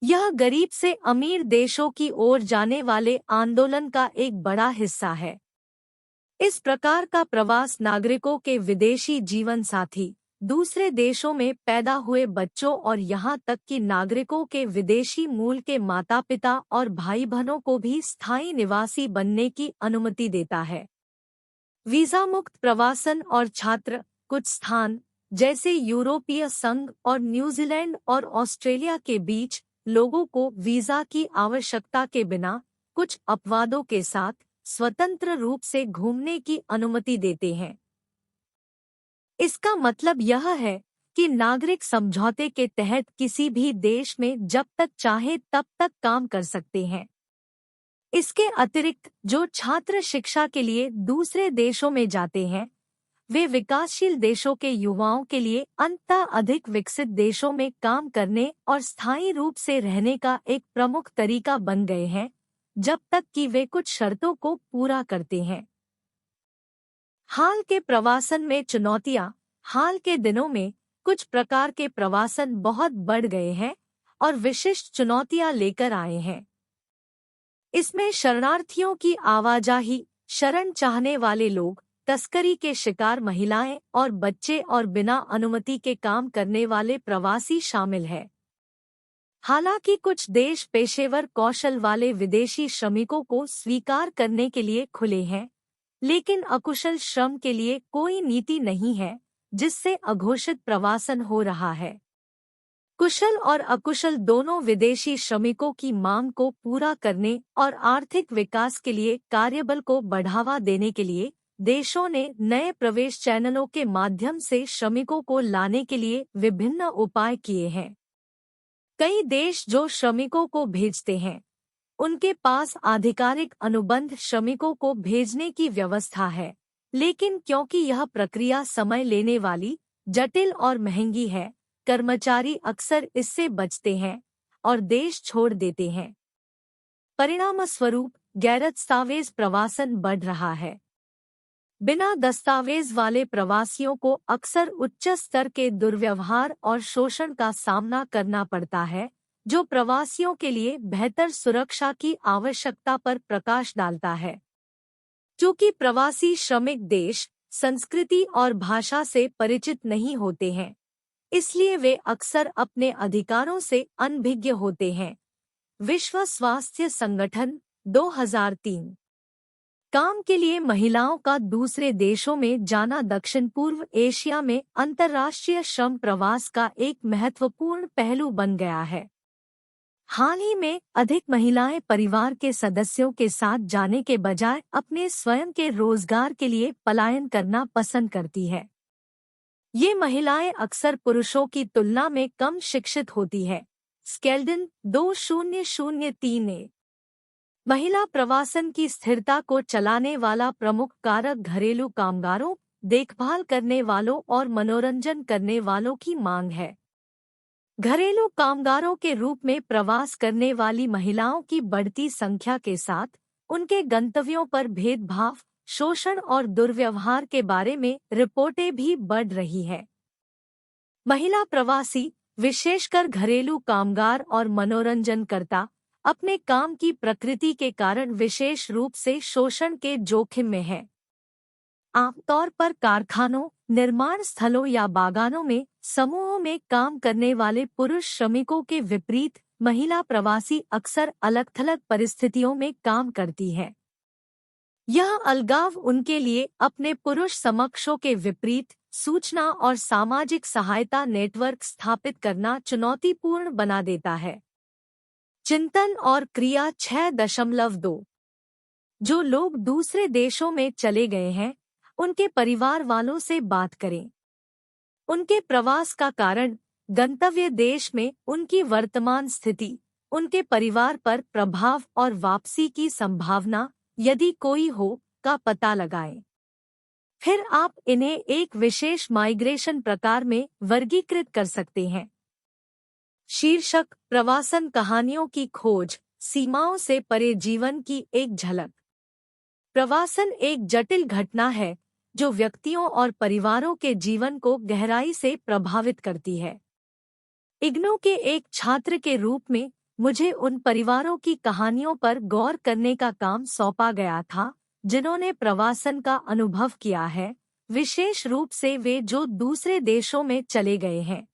यह गरीब से अमीर देशों की ओर जाने वाले आंदोलन का एक बड़ा हिस्सा है। इस प्रकार का प्रवास नागरिकों के विदेशी जीवन साथी, दूसरे देशों में पैदा हुए बच्चों और यहाँ तक कि नागरिकों के विदेशी मूल के माता-पिता और भाई बहनों को भी स्थायी निवासी बनने की अनुमति देता है। वीजा मुक्त प्रवासन और छात्र कुछ स्थान, जैसे यूरोपीय संघ और न्यूजीलैंड और ऑस्ट्रेलिया के बीच, लोगों को वीजा की आवश्यकता के बिना कुछ अपवादों के साथ स्वतंत्र रूप से घूमने की अनुमति देते हैं। इसका मतलब यह है कि नागरिक समझौते के तहत किसी भी देश में जब तक चाहे तब तक काम कर सकते हैं। इसके अतिरिक्त जो छात्र शिक्षा के लिए दूसरे देशों में जाते हैं, वे विकासशील देशों के युवाओं के लिए अंततः अधिक विकसित देशों में काम करने और स्थायी रूप से रहने का एक प्रमुख तरीका बन गए हैं, जब तक कि वे कुछ शर्तों को पूरा करते हैं। हाल के प्रवासन में चुनौतियां हाल के दिनों में कुछ प्रकार के प्रवासन बहुत बढ़ गए हैं और विशिष्ट चुनौतियां लेकर आए हैं। इसमें शरणार्थियों की आवाजाही, शरण चाहने वाले लोग, तस्करी के शिकार महिलाएं और बच्चे और बिना अनुमति के काम करने वाले प्रवासी शामिल हैं। हालांकि कुछ देश पेशेवर कौशल वाले विदेशी श्रमिकों को स्वीकार करने के लिए खुले हैं, लेकिन अकुशल श्रम के लिए कोई नीति नहीं है, जिससे अघोषित प्रवासन हो रहा है। कुशल और अकुशल दोनों विदेशी श्रमिकों की मांग को पूरा करने और आर्थिक विकास के लिए कार्यबल को बढ़ावा देने के लिए देशों ने नए प्रवेश चैनलों के माध्यम से श्रमिकों को लाने के लिए विभिन्न उपाय किए हैं। कई देश जो श्रमिकों को भेजते हैं, उनके पास आधिकारिक अनुबंध श्रमिकों को भेजने की व्यवस्था है, लेकिन क्योंकि यह प्रक्रिया समय लेने वाली, जटिल और महंगी है। कर्मचारी अक्सर इससे बचते हैं और देश छोड़ देते हैं। परिणामस्वरूप गैर-दस्तावेज प्रवासन बढ़ रहा है। बिना दस्तावेज वाले प्रवासियों को अक्सर उच्च स्तर के दुर्व्यवहार और शोषण का सामना करना पड़ता है, जो प्रवासियों के लिए बेहतर सुरक्षा की आवश्यकता पर प्रकाश डालता है। क्योंकि प्रवासी श्रमिक देश, संस्कृति और भाषा से परिचित नहीं होते हैं, इसलिए वे अक्सर अपने अधिकारों से अनभिज्ञ होते हैं। विश्व स्वास्थ्य संगठन 2003। काम के लिए महिलाओं का दूसरे देशों में जाना दक्षिण पूर्व एशिया में अंतर्राष्ट्रीय श्रम प्रवास का एक महत्वपूर्ण पहलू बन गया है। हाल ही में अधिक महिलाएं परिवार के सदस्यों के साथ जाने के बजाय अपने स्वयं के रोजगार के लिए पलायन करना पसंद करती है। ये महिलाएं अक्सर पुरुषों की तुलना में कम शिक्षित होती है। स्केल्डन 2003। महिला प्रवासन की स्थिरता को चलाने वाला प्रमुख कारक घरेलू कामगारों, देखभाल करने वालों और मनोरंजन करने वालों की मांग है। घरेलू कामगारों के रूप में प्रवास करने वाली महिलाओं की बढ़ती संख्या के साथ उनके गंतव्यों पर भेदभाव, शोषण और दुर्व्यवहार के बारे में रिपोर्टें भी बढ़ रही हैं। महिला प्रवासी, विशेषकर घरेलू कामगार और मनोरंजनकर्ता, अपने काम की प्रकृति के कारण विशेष रूप से शोषण के जोखिम में हैं। आमतौर पर कारखानों, निर्माण स्थलों या बागानों में समूहों में काम करने वाले पुरुष श्रमिकों के विपरीत महिला प्रवासी अक्सर अलग-थलग परिस्थितियों में काम करती है। यह अलगाव उनके लिए अपने पुरुष समकक्षों के विपरीत सूचना और सामाजिक सहायता नेटवर्क स्थापित करना चुनौतीपूर्ण बना देता है। चिंतन और क्रिया 6.2। जो लोग दूसरे देशों में चले गए हैं, उनके परिवार वालों से बात करें। उनके प्रवास का कारण, गंतव्य देश में उनकी वर्तमान स्थिति, उनके परिवार पर प्रभाव और वापसी की संभावना, यदि कोई हो, का पता लगाएं। फिर आप इन्हें एक विशेष माइग्रेशन प्रकार में वर्गीकृत कर सकते हैं। शीर्षक: प्रवासन कहानियों की खोज, सीमाओं से परे जीवन की एक झलक। प्रवासन एक जटिल घटना है जो व्यक्तियों और परिवारों के जीवन को गहराई से प्रभावित करती है। इग्नू के एक छात्र के रूप में मुझे उन परिवारों की कहानियों पर गौर करने का काम सौंपा गया था जिन्होंने प्रवासन का अनुभव किया है, विशेष रूप से वे जो दूसरे देशों में चले गए हैं।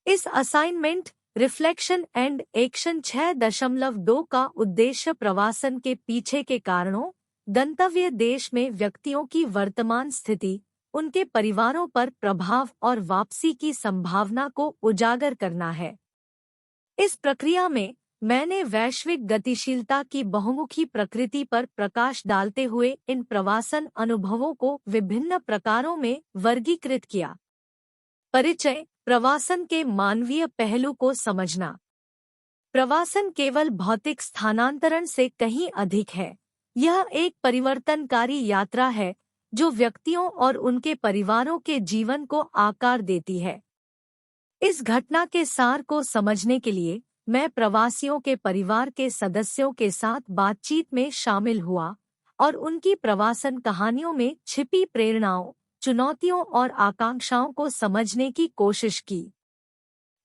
इस असाइनमेंट रिफ्लेक्शन एंड एक्शन 6.2 का उद्देश्य प्रवासन के पीछे के कारणों, गंतव्य देश में व्यक्तियों की वर्तमान स्थिति, उनके परिवारों पर प्रभाव और वापसी की संभावना को उजागर करना है। इस प्रक्रिया में मैंने वैश्विक गतिशीलता की बहुमुखी प्रकृति पर प्रकाश डालते हुए इन प्रवासन अनुभवों को विभिन्न प्रकारों में वर्गीकृत किया। परिचय: प्रवासन के मानवीय पहलू को समझना। प्रवासन केवल भौतिक स्थानांतरण से कहीं अधिक है। यह एक परिवर्तनकारी यात्रा है जो व्यक्तियों और उनके परिवारों के जीवन को आकार देती है। इस घटना के सार को समझने के लिए मैं प्रवासियों के परिवार के सदस्यों के साथ बातचीत में शामिल हुआ और उनकी प्रवासन कहानियों में छिपी प्रेरणाओं, चुनौतियों और आकांक्षाओं को समझने की कोशिश की।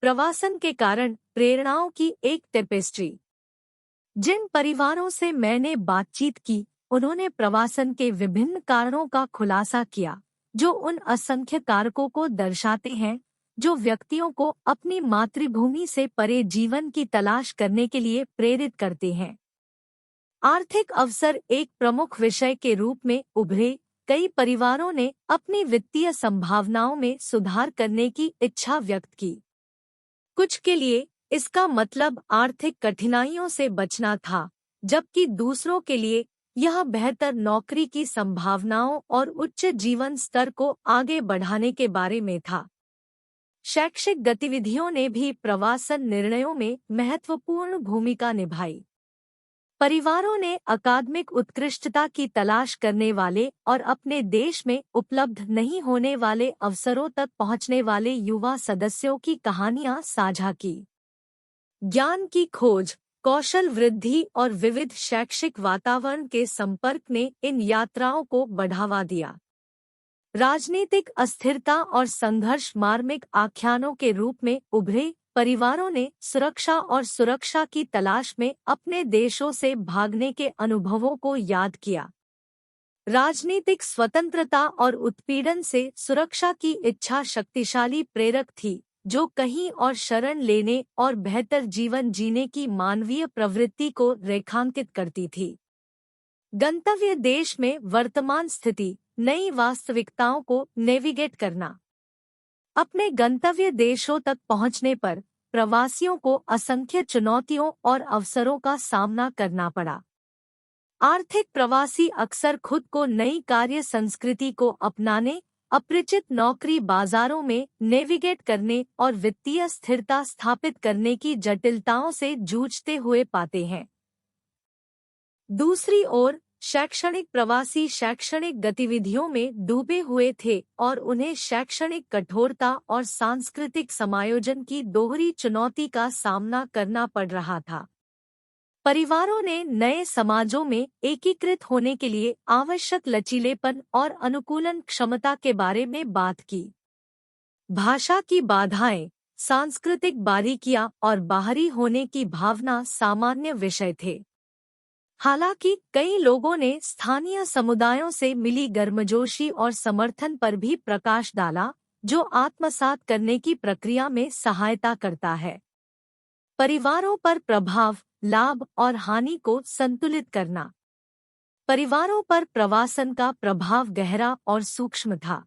प्रवासन के कारण प्रेरणाओं की एक टेपेस्ट्री। जिन परिवारों से मैंने बातचीत की, उन्होंने प्रवासन के विभिन्न कारणों का खुलासा किया, जो उन असंख्य कारकों को दर्शाते हैं जो व्यक्तियों को अपनी मातृभूमि से परे जीवन की तलाश करने के लिए प्रेरित करते हैं। आर्थिक अवसर एक प्रमुख विषय के रूप में उभरे। कई परिवारों ने अपनी वित्तीय संभावनाओं में सुधार करने की इच्छा व्यक्त की। कुछ के लिए इसका मतलब आर्थिक कठिनाइयों से बचना था, जबकि दूसरों के लिए यह बेहतर नौकरी की संभावनाओं और उच्च जीवन स्तर को आगे बढ़ाने के बारे में था। शैक्षिक गतिविधियों ने भी प्रवासन निर्णयों में महत्वपूर्ण भूमिका निभाई। परिवारों ने अकादमिक उत्कृष्टता की तलाश करने वाले और अपने देश में उपलब्ध नहीं होने वाले अवसरों तक पहुंचने वाले युवा सदस्यों की कहानियां साझा की। ज्ञान की खोज, कौशल वृद्धि और विविध शैक्षिक वातावरण के संपर्क ने इन यात्राओं को बढ़ावा दिया। राजनीतिक अस्थिरता और संघर्ष मार्मिक आख्यानों के रूप में उभरे। परिवारों ने सुरक्षा की तलाश में अपने देशों से भागने के अनुभवों को याद किया। राजनीतिक स्वतंत्रता और उत्पीड़न से सुरक्षा की इच्छा शक्तिशाली प्रेरक थी, जो कहीं और शरण लेने और बेहतर जीवन जीने की मानवीय प्रवृत्ति को रेखांकित करती थी। गंतव्य देश में वर्तमान स्थिति, नई वास्तविकताओं को नेविगेट करना। अपने गंतव्य देशों तक पहुंचने पर प्रवासियों को असंख्य चुनौतियों और अवसरों का सामना करना पड़ा। आर्थिक प्रवासी अक्सर खुद को नई कार्य संस्कृति को अपनाने, अपरिचित नौकरी बाजारों में नेविगेट करने और वित्तीय स्थिरता स्थापित करने की जटिलताओं से जूझते हुए पाते हैं। दूसरी ओर शैक्षणिक प्रवासी शैक्षणिक गतिविधियों में डूबे हुए थे और उन्हें शैक्षणिक कठोरता और सांस्कृतिक समायोजन की दोहरी चुनौती का सामना करना पड़ रहा था। परिवारों ने नए समाजों में एकीकृत होने के लिए आवश्यक लचीलेपन और अनुकूलन क्षमता के बारे में बात की। भाषा की बाधाएं, सांस्कृतिक बारीकियां और बाहरी होने की भावना सामान्य विषय थे। हालांकि कई लोगों ने स्थानीय समुदायों से मिली गर्मजोशी और समर्थन पर भी प्रकाश डाला, जो आत्मसात करने की प्रक्रिया में सहायता करता है। परिवारों पर प्रभाव, लाभ और हानि को संतुलित करना। परिवारों पर प्रवासन का प्रभाव गहरा और सूक्ष्म था।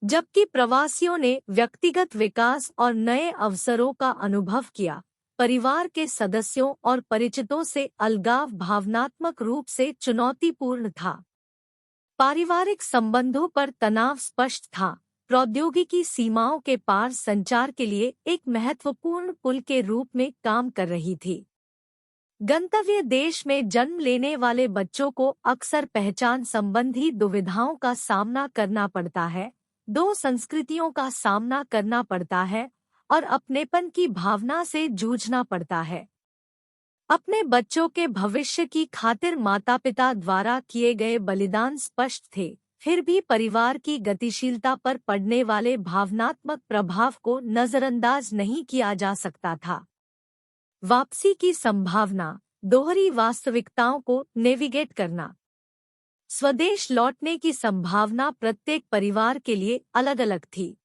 जबकि प्रवासियों ने व्यक्तिगत विकास और नए अवसरों का अनुभव किया, परिवार के सदस्यों और परिचितों से अलगाव भावनात्मक रूप से चुनौतीपूर्ण था। पारिवारिक संबंधों पर तनाव स्पष्ट था। प्रौद्योगिकी सीमाओं के पार संचार के लिए एक महत्वपूर्ण पुल के रूप में काम कर रही थी। गंतव्य देश में जन्म लेने वाले बच्चों को अक्सर पहचान संबंधी दुविधाओं का सामना करना पड़ता है, दो संस्कृतियों का सामना करना पड़ता है और अपनेपन की भावना से जूझना पड़ता है। अपने बच्चों के भविष्य की खातिर माता-पिता द्वारा किए गए बलिदान स्पष्ट थे, फिर भी परिवार की गतिशीलता पर पड़ने वाले भावनात्मक प्रभाव को नजरअंदाज नहीं किया जा सकता था। वापसी की संभावना, दोहरी वास्तविकताओं को नेविगेट करना। स्वदेश लौटने की संभावना प्रत्येक परिवार के लिए अलग-अलग थी।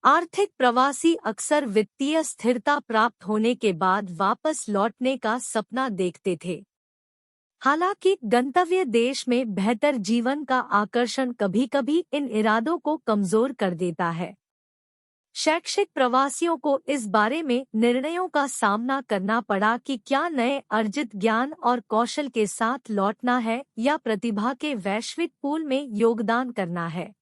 आर्थिक प्रवासी अक्सर वित्तीय स्थिरता प्राप्त होने के बाद वापस लौटने का सपना देखते थे। हालांकि गंतव्य देश में बेहतर जीवन का आकर्षण कभी-कभी इन इरादों को कमजोर कर देता है। शैक्षिक प्रवासियों को इस बारे में निर्णयों का सामना करना पड़ा कि क्या नए अर्जित ज्ञान और कौशल के साथ लौटना है या प्रतिभा के वैश्विक पूल में योगदान करना है।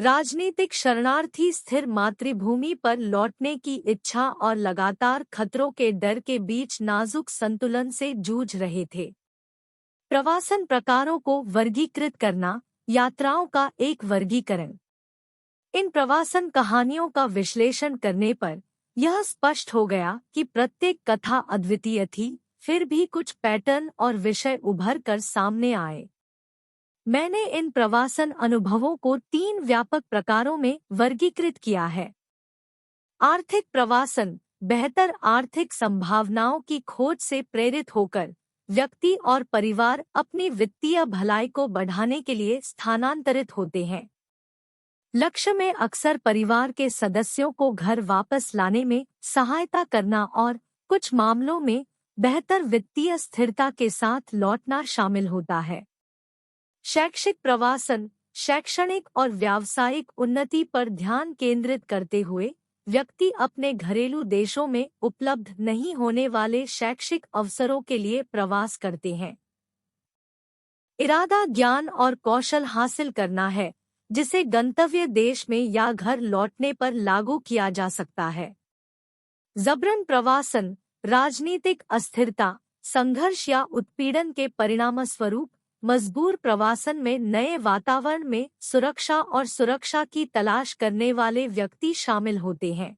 राजनीतिक शरणार्थी स्थिर मातृभूमि पर लौटने की इच्छा और लगातार खतरों के डर के बीच नाजुक संतुलन से जूझ रहे थे। प्रवासन प्रकारों को वर्गीकृत करना, यात्राओं का एक वर्गीकरण। इन प्रवासन कहानियों का विश्लेषण करने पर यह स्पष्ट हो गया कि प्रत्येक कथा अद्वितीय थी, फिर भी कुछ पैटर्न और विषय उभर कर सामने आए। मैंने इन प्रवासन अनुभवों को 3 व्यापक प्रकारों में वर्गीकृत किया है। आर्थिक प्रवासन, बेहतर आर्थिक संभावनाओं की खोज से प्रेरित होकर व्यक्ति और परिवार अपनी वित्तीय भलाई को बढ़ाने के लिए स्थानांतरित होते हैं। लक्ष्य में अक्सर परिवार के सदस्यों को घर वापस लाने में सहायता करना और कुछ मामलों में बेहतर वित्तीय स्थिरता के साथ लौटना शामिल होता है। शैक्षिक प्रवासन, शैक्षणिक और व्यावसायिक उन्नति पर ध्यान केंद्रित करते हुए व्यक्ति अपने घरेलू देशों में उपलब्ध नहीं होने वाले शैक्षिक अवसरों के लिए प्रवास करते हैं। इरादा ज्ञान और कौशल हासिल करना है, जिसे गंतव्य देश में या घर लौटने पर लागू किया जा सकता है। जबरन प्रवासन, राजनीतिक अस्थिरता, संघर्ष या उत्पीड़न के परिणामस्वरूप मजबूर प्रवासन में नए वातावरण में सुरक्षा की तलाश करने वाले व्यक्ति शामिल होते हैं।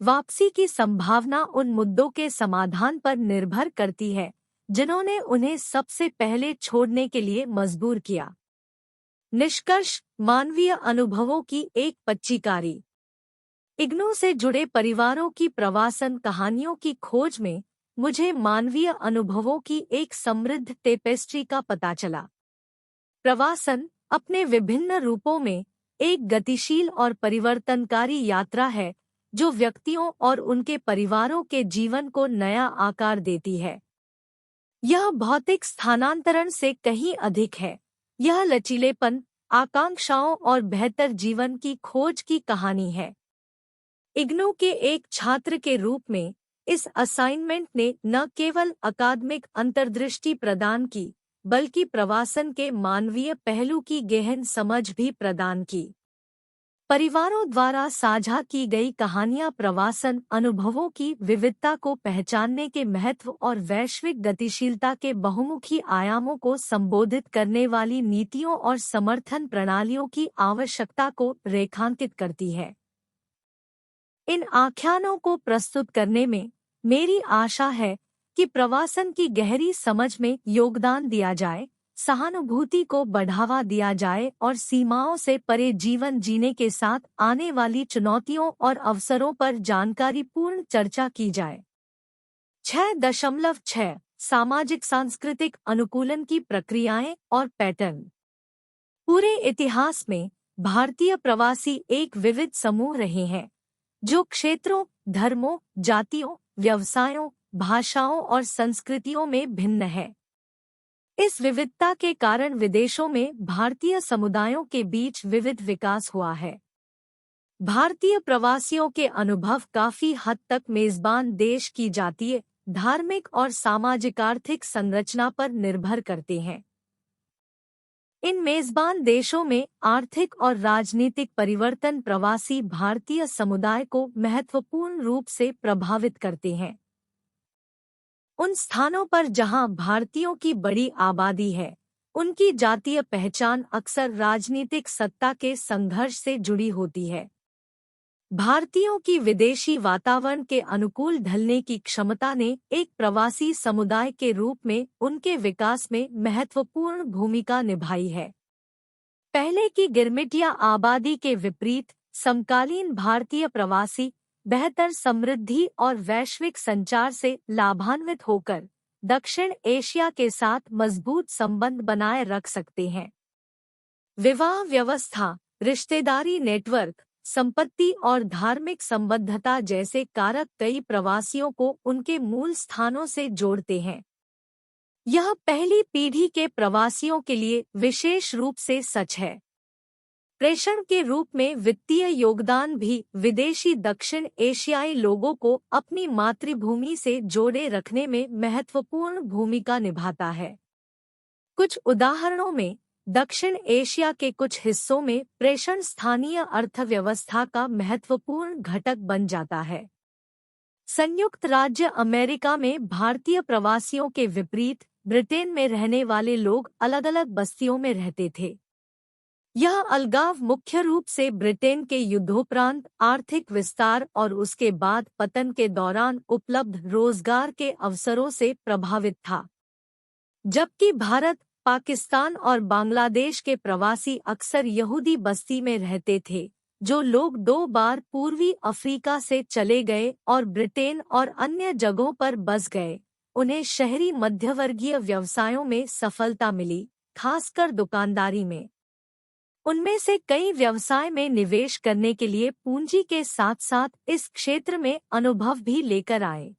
वापसी की संभावना उन मुद्दों के समाधान पर निर्भर करती है जिन्होंने उन्हें सबसे पहले छोड़ने के लिए मजबूर किया। निष्कर्ष, मानवीय अनुभवों की एक पच्चीकारी। इग्नू से जुड़े परिवारों की प्रवासन कहानियों की खोज में मुझे मानवीय अनुभवों की एक समृद्ध टेपेस्ट्री का पता चला। प्रवासन अपने विभिन्न रूपों में एक गतिशील और परिवर्तनकारी यात्रा है जो व्यक्तियों और उनके परिवारों के जीवन को नया आकार देती है। यह भौतिक स्थानांतरण से कहीं अधिक है। यह लचीलेपन, आकांक्षाओं और बेहतर जीवन की खोज की कहानी है। इग्नू के एक छात्र के रूप में इस असाइनमेंट ने न केवल अकादमिक अंतर्दृष्टि प्रदान की, बल्कि प्रवासन के मानवीय पहलू की गहन समझ भी प्रदान की। परिवारों द्वारा साझा की गई कहानियां प्रवासन अनुभवों की विविधता को पहचानने के महत्व और वैश्विक गतिशीलता के बहुमुखी आयामों को संबोधित करने वाली नीतियों और समर्थन प्रणालियों की आवश्यकता को रेखांकित करती है। इन आख्यानों को प्रस्तुत करने में मेरी आशा है कि प्रवासन की गहरी समझ में योगदान दिया जाए, सहानुभूति को बढ़ावा दिया जाए और सीमाओं से परे जीवन जीने के साथ आने वाली चुनौतियों और अवसरों पर जानकारीपूर्ण चर्चा की जाए। 6.6 सामाजिक सांस्कृतिक अनुकूलन की प्रक्रियाएं और पैटर्न। पूरे इतिहास में भारतीय प्रवासी एक विविध समूह रहे हैं जो क्षेत्रों, धर्मों, जातियों, व्यवसायों, भाषाओं और संस्कृतियों में भिन्न है। इस विविधता के कारण विदेशों में भारतीय समुदायों के बीच विविध विकास हुआ है। भारतीय प्रवासियों के अनुभव काफी हद तक मेजबान देश की जातीय, धार्मिक और सामाजिक आर्थिक संरचना पर निर्भर करते हैं। इन मेजबान देशों में आर्थिक और राजनीतिक परिवर्तन प्रवासी भारतीय समुदाय को महत्वपूर्ण रूप से प्रभावित करते हैं। उन स्थानों पर जहां भारतीयों की बड़ी आबादी है, उनकी जातीय पहचान अक्सर राजनीतिक सत्ता के संघर्ष से जुड़ी होती है। भारतीयों की विदेशी वातावरण के अनुकूल ढलने की क्षमता ने एक प्रवासी समुदाय के रूप में उनके विकास में महत्वपूर्ण भूमिका निभाई है। पहले की गिरमिटिया आबादी के विपरीत समकालीन भारतीय प्रवासी बेहतर समृद्धि और वैश्विक संचार से लाभान्वित होकर दक्षिण एशिया के साथ मजबूत संबंध बनाए रख सकते हैं। विवाह व्यवस्था, रिश्तेदारी नेटवर्क, संपत्ति और धार्मिक संबद्धता जैसे कारक कई प्रवासियों को उनके मूल स्थानों से जोड़ते हैं। यह पहली पीढ़ी के प्रवासियों के लिए विशेष रूप से सच है। प्रेषण के रूप में वित्तीय योगदान भी विदेशी दक्षिण एशियाई लोगों को अपनी मातृभूमि से जोड़े रखने में महत्वपूर्ण भूमिका निभाता है। कुछ उदाहरणों में दक्षिण एशिया के कुछ हिस्सों में प्रेषण स्थानीय अर्थव्यवस्था का महत्वपूर्ण घटक बन जाता है। संयुक्त राज्य अमेरिका में भारतीय प्रवासियों के विपरीत ब्रिटेन में रहने वाले लोग अलग-अलग बस्तियों में रहते थे। यह अलगाव मुख्य रूप से ब्रिटेन के युद्धोपरांत आर्थिक विस्तार और उसके बाद पतन के दौरान उपलब्ध रोजगार के अवसरों से प्रभावित था। जबकि भारत, पाकिस्तान और बांग्लादेश के प्रवासी अक्सर यहूदी बस्ती में रहते थे, जो लोग 2 बार पूर्वी अफ्रीका से चले गए और ब्रिटेन और अन्य जगहों पर बस गए। उन्हें शहरी मध्यवर्गीय व्यवसायों में सफलता मिली, खासकर दुकानदारी में। उनमें से कई व्यवसाय में निवेश करने के लिए पूंजी के साथ-साथ इस क्षेत्र में अनुभव भी लेकर आए।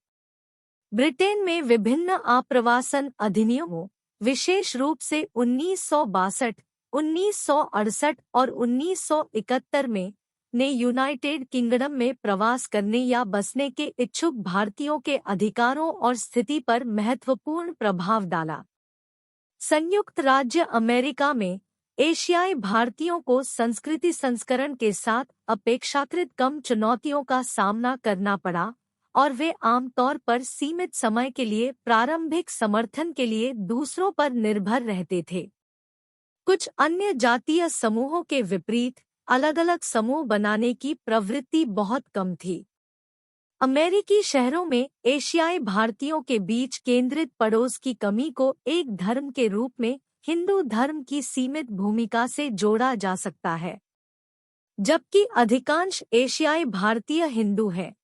ब्रिटेन में विभिन्न आप्रवासन अधिनियमों, विशेष रूप से 1962, 1968 और 1971 में, ने यूनाइटेड किंगडम में प्रवास करने या बसने के इच्छुक भारतीयों के अधिकारों और स्थिति पर महत्वपूर्ण प्रभाव डाला। संयुक्त राज्य अमेरिका में एशियाई भारतीयों को संस्कृति संस्करण के साथ अपेक्षाकृत कम चुनौतियों का सामना करना पड़ा और वे आमतौर पर सीमित समय के लिए प्रारंभिक समर्थन के लिए दूसरों पर निर्भर रहते थे। कुछ अन्य जातीय समूहों के विपरीत अलग अलग समूह बनाने की प्रवृत्ति बहुत कम थी। अमेरिकी शहरों में एशियाई भारतीयों के बीच केंद्रित पड़ोस की कमी को एक धर्म के रूप में हिंदू धर्म की सीमित भूमिका से जोड़ा जा सकता है। जबकि अधिकांश एशियाई भारतीय हिंदू हैं,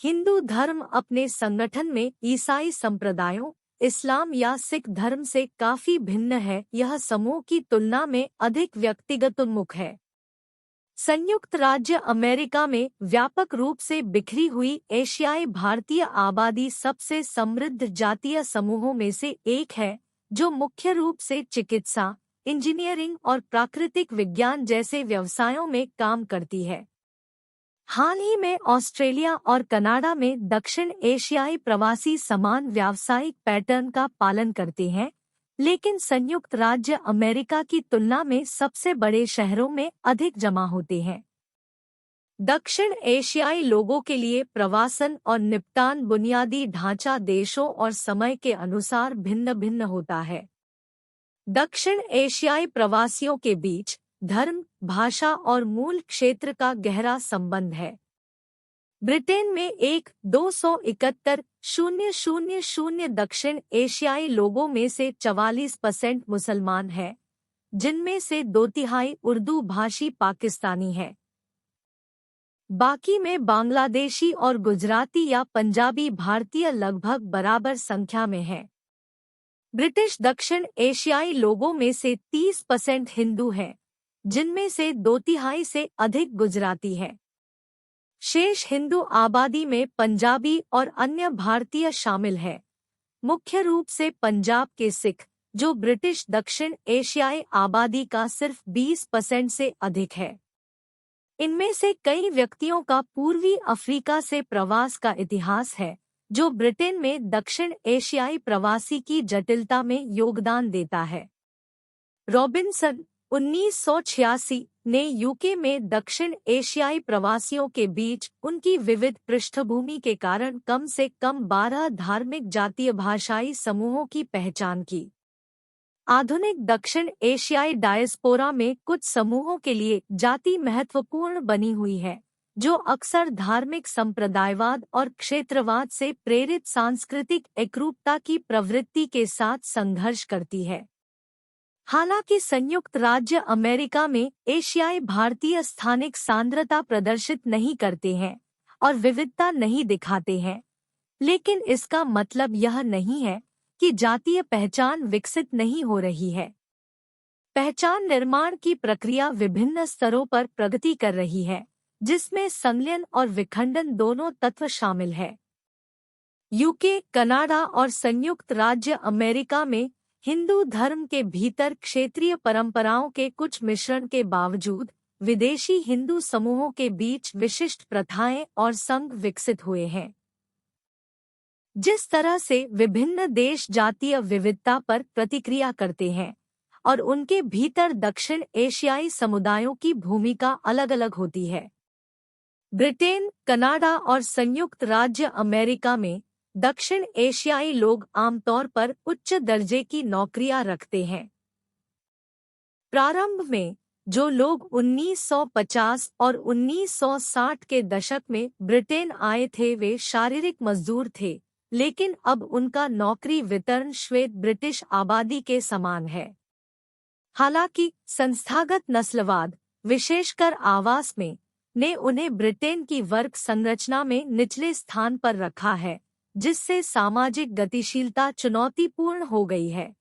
हिंदू धर्म अपने संगठन में ईसाई संप्रदायों, इस्लाम या सिख धर्म से काफी भिन्न है। यह समूह की तुलना में अधिक व्यक्तिगत उन्मुख है। संयुक्त राज्य अमेरिका में व्यापक रूप से बिखरी हुई एशियाई भारतीय आबादी सबसे समृद्ध जातीय समूहों में से एक है, जो मुख्य रूप से चिकित्सा, इंजीनियरिंग और प्राकृतिक विज्ञान जैसे व्यवसायों में काम करती है। हाल ही में ऑस्ट्रेलिया और कनाडा में दक्षिण एशियाई प्रवासी समान व्यावसायिक पैटर्न का पालन करते हैं, लेकिन संयुक्त राज्य अमेरिका की तुलना में सबसे बड़े शहरों में अधिक जमा होते हैं। दक्षिण एशियाई लोगों के लिए प्रवासन और निपटान बुनियादी ढांचा देशों और समय के अनुसार भिन्न भिन्न होता है। दक्षिण एशियाई प्रवासियों के बीच धर्म, भाषा और मूल क्षेत्र का गहरा संबंध है। ब्रिटेन में 1,271,000 दक्षिण एशियाई लोगों में से 44% मुसलमान हैं, जिनमें से 2/3 उर्दू भाषी पाकिस्तानी हैं। बाकी में बांग्लादेशी और गुजराती या पंजाबी भारतीय लगभग बराबर संख्या में हैं। ब्रिटिश दक्षिण एशियाई लोगों में से 30% हिंदू हैं, जिनमें से 2/3 से अधिक गुजराती हैं। शेष हिंदू आबादी में पंजाबी और अन्य भारतीय शामिल है, मुख्य रूप से पंजाब के सिख, जो ब्रिटिश दक्षिण एशियाई आबादी का सिर्फ 20% से अधिक है। इनमें से कई व्यक्तियों का पूर्वी अफ्रीका से प्रवास का इतिहास है, जो ब्रिटेन में दक्षिण एशियाई प्रवासी की जटिलता में योगदान देता है। रॉबिन्सन 1986 ने यूके में दक्षिण एशियाई प्रवासियों के बीच उनकी विविध पृष्ठभूमि के कारण कम से कम 12 धार्मिक जातीय भाषाई समूहों की पहचान की। आधुनिक दक्षिण एशियाई डायस्पोरा में कुछ समूहों के लिए जाति महत्वपूर्ण बनी हुई है, जो अक्सर धार्मिक संप्रदायवाद और क्षेत्रवाद से प्रेरित सांस्कृतिक एकरूपता की प्रवृत्ति के साथ संघर्ष करती है। हालांकि संयुक्त राज्य अमेरिका में एशियाई भारतीय स्थानिक सांद्रता प्रदर्शित नहीं करते हैं और विविधता नहीं दिखाते हैं, लेकिन इसका मतलब यह नहीं है कि जातीय पहचान विकसित नहीं हो रही है। पहचान निर्माण की प्रक्रिया विभिन्न स्तरों पर प्रगति कर रही है, जिसमें संलयन और विखंडन दोनों तत्व शामिल है। यूके, कनाडा और संयुक्त राज्य अमेरिका में हिंदू धर्म के भीतर क्षेत्रीय परंपराओं के कुछ मिश्रण के बावजूद विदेशी हिंदू समूहों के बीच विशिष्ट प्रथाएं और संघ विकसित हुए हैं। जिस तरह से विभिन्न देश जातीय विविधता पर प्रतिक्रिया करते हैं और उनके भीतर दक्षिण एशियाई समुदायों की भूमिका अलग-अलग होती है। ब्रिटेन, कनाडा और संयुक्त राज्य अमेरिका में दक्षिण एशियाई लोग आमतौर पर उच्च दर्जे की नौकरियां रखते हैं। प्रारंभ में जो लोग 1950 और 1960 के दशक में ब्रिटेन आए थे वे शारीरिक मजदूर थे, लेकिन अब उनका नौकरी वितरण श्वेत ब्रिटिश आबादी के समान है। हालांकि संस्थागत नस्लवाद, विशेषकर आवास में, ने उन्हें ब्रिटेन की वर्ग संरचना में निचले स्थान पर रखा है, जिससे सामाजिक गतिशीलता चुनौतीपूर्ण हो गई है।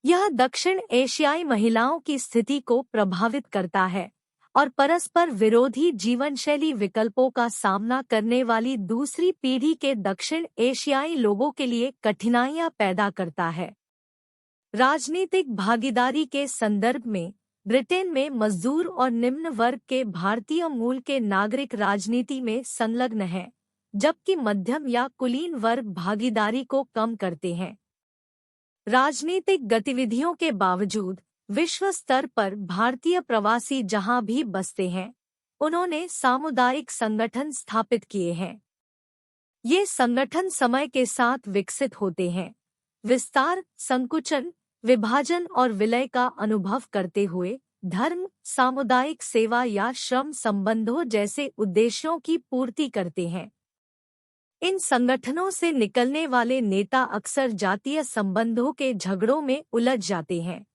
यह दक्षिण एशियाई महिलाओं की स्थिति को प्रभावित करता है और परस्पर विरोधी जीवनशैली विकल्पों का सामना करने वाली दूसरी पीढ़ी के दक्षिण एशियाई लोगों के लिए कठिनाइयां पैदा करता है। राजनीतिक भागीदारी के संदर्भ में ब्रिटेन में मजदूर और निम्न वर्ग के भारतीय मूल के नागरिक राजनीति में संलग्न हैं, जबकि मध्यम या कुलीन वर्ग भागीदारी को कम करते हैं। राजनीतिक गतिविधियों के बावजूद विश्व स्तर पर भारतीय प्रवासी जहां भी बसते हैं, उन्होंने सामुदायिक संगठन स्थापित किए हैं। ये संगठन समय के साथ विकसित होते हैं, विस्तार, संकुचन, विभाजन और विलय का अनुभव करते हुए धर्म, सामुदायिक सेवा या श्रम संबंधों जैसे उद्देश्यों की पूर्ति करते हैं। इन संगठनों से निकलने वाले नेता अक्सर जातीय संबंधों के झगड़ों में उलझ जाते हैं।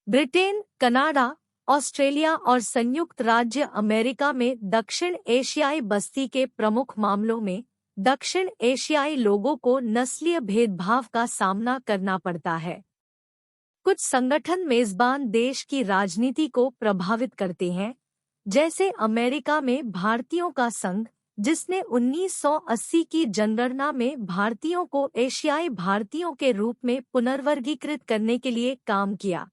ब्रिटेन, कनाडा, ऑस्ट्रेलिया और संयुक्त राज्य अमेरिका में दक्षिण एशियाई बस्ती के प्रमुख मामलों में दक्षिण एशियाई लोगों को नस्लीय भेदभाव का सामना करना पड़ता है। कुछ संगठन मेजबान देश की राजनीति को प्रभावित करते हैं, जैसे अमेरिका में भारतीयों का संघ, जिसने 1980 की जनगणना में भारतीयों को एशियाई भारतीयों के रूप में पुनर्वर्गीकृत करने के लिए काम किया।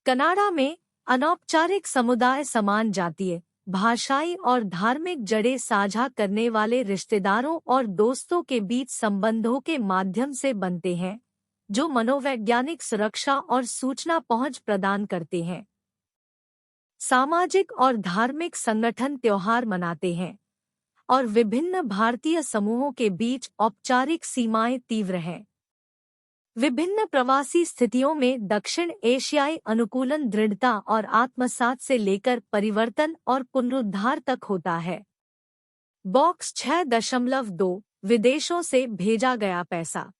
कनाडा में अनौपचारिक समुदाय समान जातीय, भाषाई और धार्मिक जड़ें साझा करने वाले रिश्तेदारों और दोस्तों के बीच संबंधों के माध्यम से बनते हैं, जो मनोवैज्ञानिक सुरक्षा और सूचना पहुंच प्रदान करते हैं। सामाजिक और धार्मिक संगठन त्योहार मनाते हैं और विभिन्न भारतीय समूहों के बीच औपचारिक सीमाएं तीव्र हैं। विभिन्न प्रवासी स्थितियों में दक्षिण एशियाई अनुकूलन दृढ़ता और आत्मसात से लेकर परिवर्तन और पुनरुद्धार तक होता है। बॉक्स 6.2 विदेशों से भेजा गया पैसा।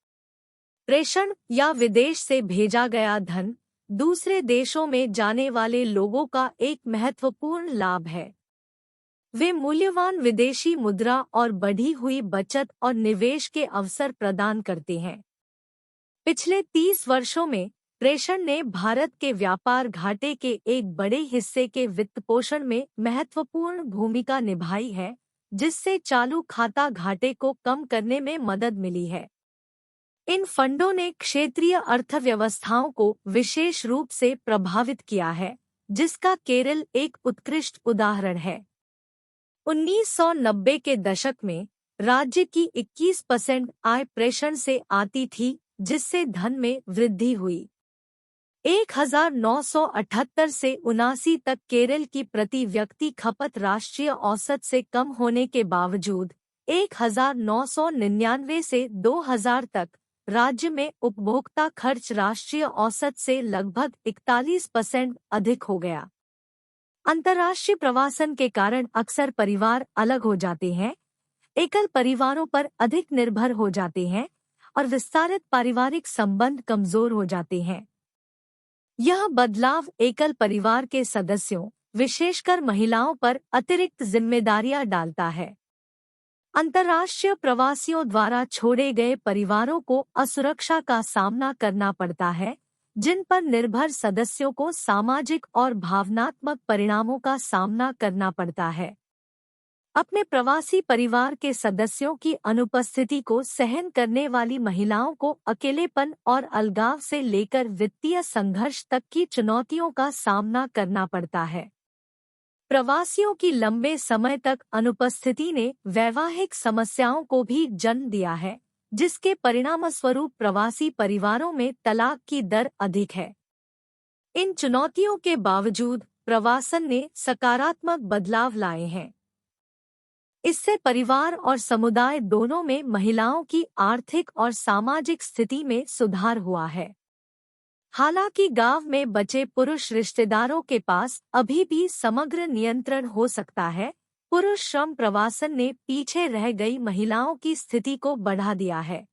प्रेषण या विदेश से भेजा गया धन दूसरे देशों में जाने वाले लोगों का एक महत्वपूर्ण लाभ है। वे मूल्यवान विदेशी मुद्रा और बढ़ी हुई बचत और निवेश के अवसर प्रदान करते हैं। पिछले 30 वर्षों में प्रेषण ने भारत के व्यापार घाटे के एक बड़े हिस्से के वित्तपोषण में महत्वपूर्ण भूमिका निभाई है, जिससे चालू खाता घाटे को कम करने में मदद मिली है। इन फंडों ने क्षेत्रीय अर्थव्यवस्थाओं को विशेष रूप से प्रभावित किया है, जिसका केरल एक उत्कृष्ट उदाहरण है। 1990 के दशक में राज्य की 21% आय प्रेषण से आती थी, जिससे धन में वृद्धि हुई। 1978 से 79 तक केरल की प्रति व्यक्ति खपत राष्ट्रीय औसत से कम होने के बावजूद 1999 से 2000 तक राज्य में उपभोक्ता खर्च राष्ट्रीय औसत से लगभग 41% अधिक हो गया। अंतर्राष्ट्रीय प्रवासन के कारण अक्सर परिवार अलग हो जाते हैं, एकल परिवारों पर अधिक निर्भर हो जाते हैं और विस्तारित पारिवारिक संबंध कमजोर हो जाते हैं। यह बदलाव एकल परिवार के सदस्यों, विशेषकर महिलाओं पर अतिरिक्त जिम्मेदारियां डालता है। अंतर्राष्ट्रीय प्रवासियों द्वारा छोड़े गए परिवारों को असुरक्षा का सामना करना पड़ता है, जिन पर निर्भर सदस्यों को सामाजिक और भावनात्मक परिणामों का सामना करना पड़ता है। अपने प्रवासी परिवार के सदस्यों की अनुपस्थिति को सहन करने वाली महिलाओं को अकेलेपन और अलगाव से लेकर वित्तीय संघर्ष तक की चुनौतियों का सामना करना पड़ता है। प्रवासियों की लंबे समय तक अनुपस्थिति ने वैवाहिक समस्याओं को भी जन्म दिया है, जिसके परिणामस्वरूप प्रवासी परिवारों में तलाक की दर अधिक है। इन चुनौतियों के बावजूद प्रवासन ने सकारात्मक बदलाव लाए हैं। इससे परिवार और समुदाय दोनों में महिलाओं की आर्थिक और सामाजिक स्थिति में सुधार हुआ है। हालांकि गांव में बचे पुरुष रिश्तेदारों के पास अभी भी समग्र नियंत्रण हो सकता है, पुरुष श्रम प्रवासन ने पीछे रह गई महिलाओं की स्थिति को बढ़ा दिया है।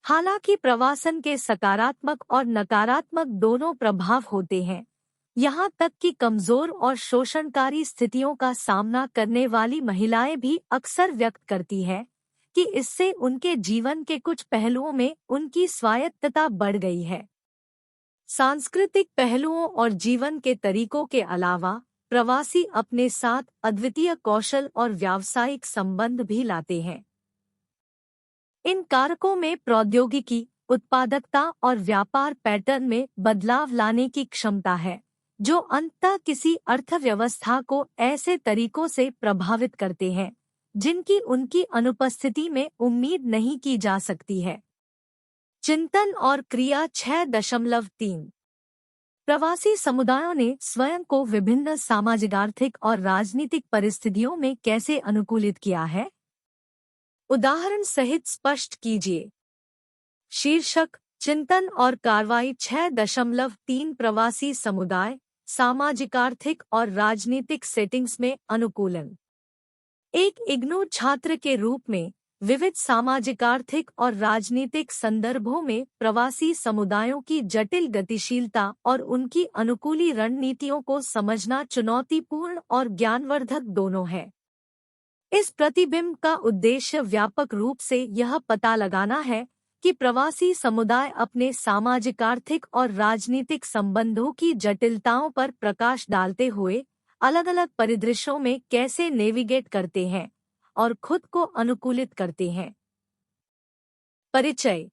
हालांकि प्रवासन के सकारात्मक और नकारात्मक दोनों प्रभाव होते हैं, यहाँ तक कि कमजोर और शोषणकारी स्थितियों का सामना करने वाली महिलाएं भी अक्सर व्यक्त करती हैं कि इससे उनके जीवन के कुछ पहलुओं में उनकी स्वायत्तता बढ़ गई है। सांस्कृतिक पहलुओं और जीवन के तरीकों के अलावा प्रवासी अपने साथ अद्वितीय कौशल और व्यावसायिक संबंध भी लाते हैं। इन कारकों में प्रौद्योगिकी, उत्पादकता और व्यापार पैटर्न में बदलाव लाने की क्षमता है, जो अंततः किसी अर्थव्यवस्था को ऐसे तरीकों से प्रभावित करते हैं जिनकी उनकी अनुपस्थिति में उम्मीद नहीं की जा सकती है। चिंतन और क्रिया 6.3 प्रवासी समुदायों ने स्वयं को विभिन्न सामाजिक, आर्थिक और राजनीतिक परिस्थितियों में कैसे अनुकूलित किया है? उदाहरण सहित स्पष्ट कीजिए। शीर्षक, चिंतन और कार्रवाई 6.3 प्रवासी समुदाय, सामाजिक, आर्थिक और राजनीतिक सेटिंग्स में अनुकूलन। एक इग्नू छात्र के रूप में विविध सामाजिक, आर्थिक और राजनीतिक संदर्भों में प्रवासी समुदायों की जटिल गतिशीलता और उनकी अनुकूली रणनीतियों को समझना चुनौतीपूर्ण और ज्ञानवर्धक दोनों है। इस प्रतिबिंब का उद्देश्य व्यापक रूप से यह पता लगाना है कि प्रवासी समुदाय अपने सामाजिक, आर्थिक और राजनीतिक संबंधों की जटिलताओं पर प्रकाश डालते हुए अलग अलग परिदृश्यों में कैसे नेविगेट करते हैं और खुद को अनुकूलित करते हैं। परिचय।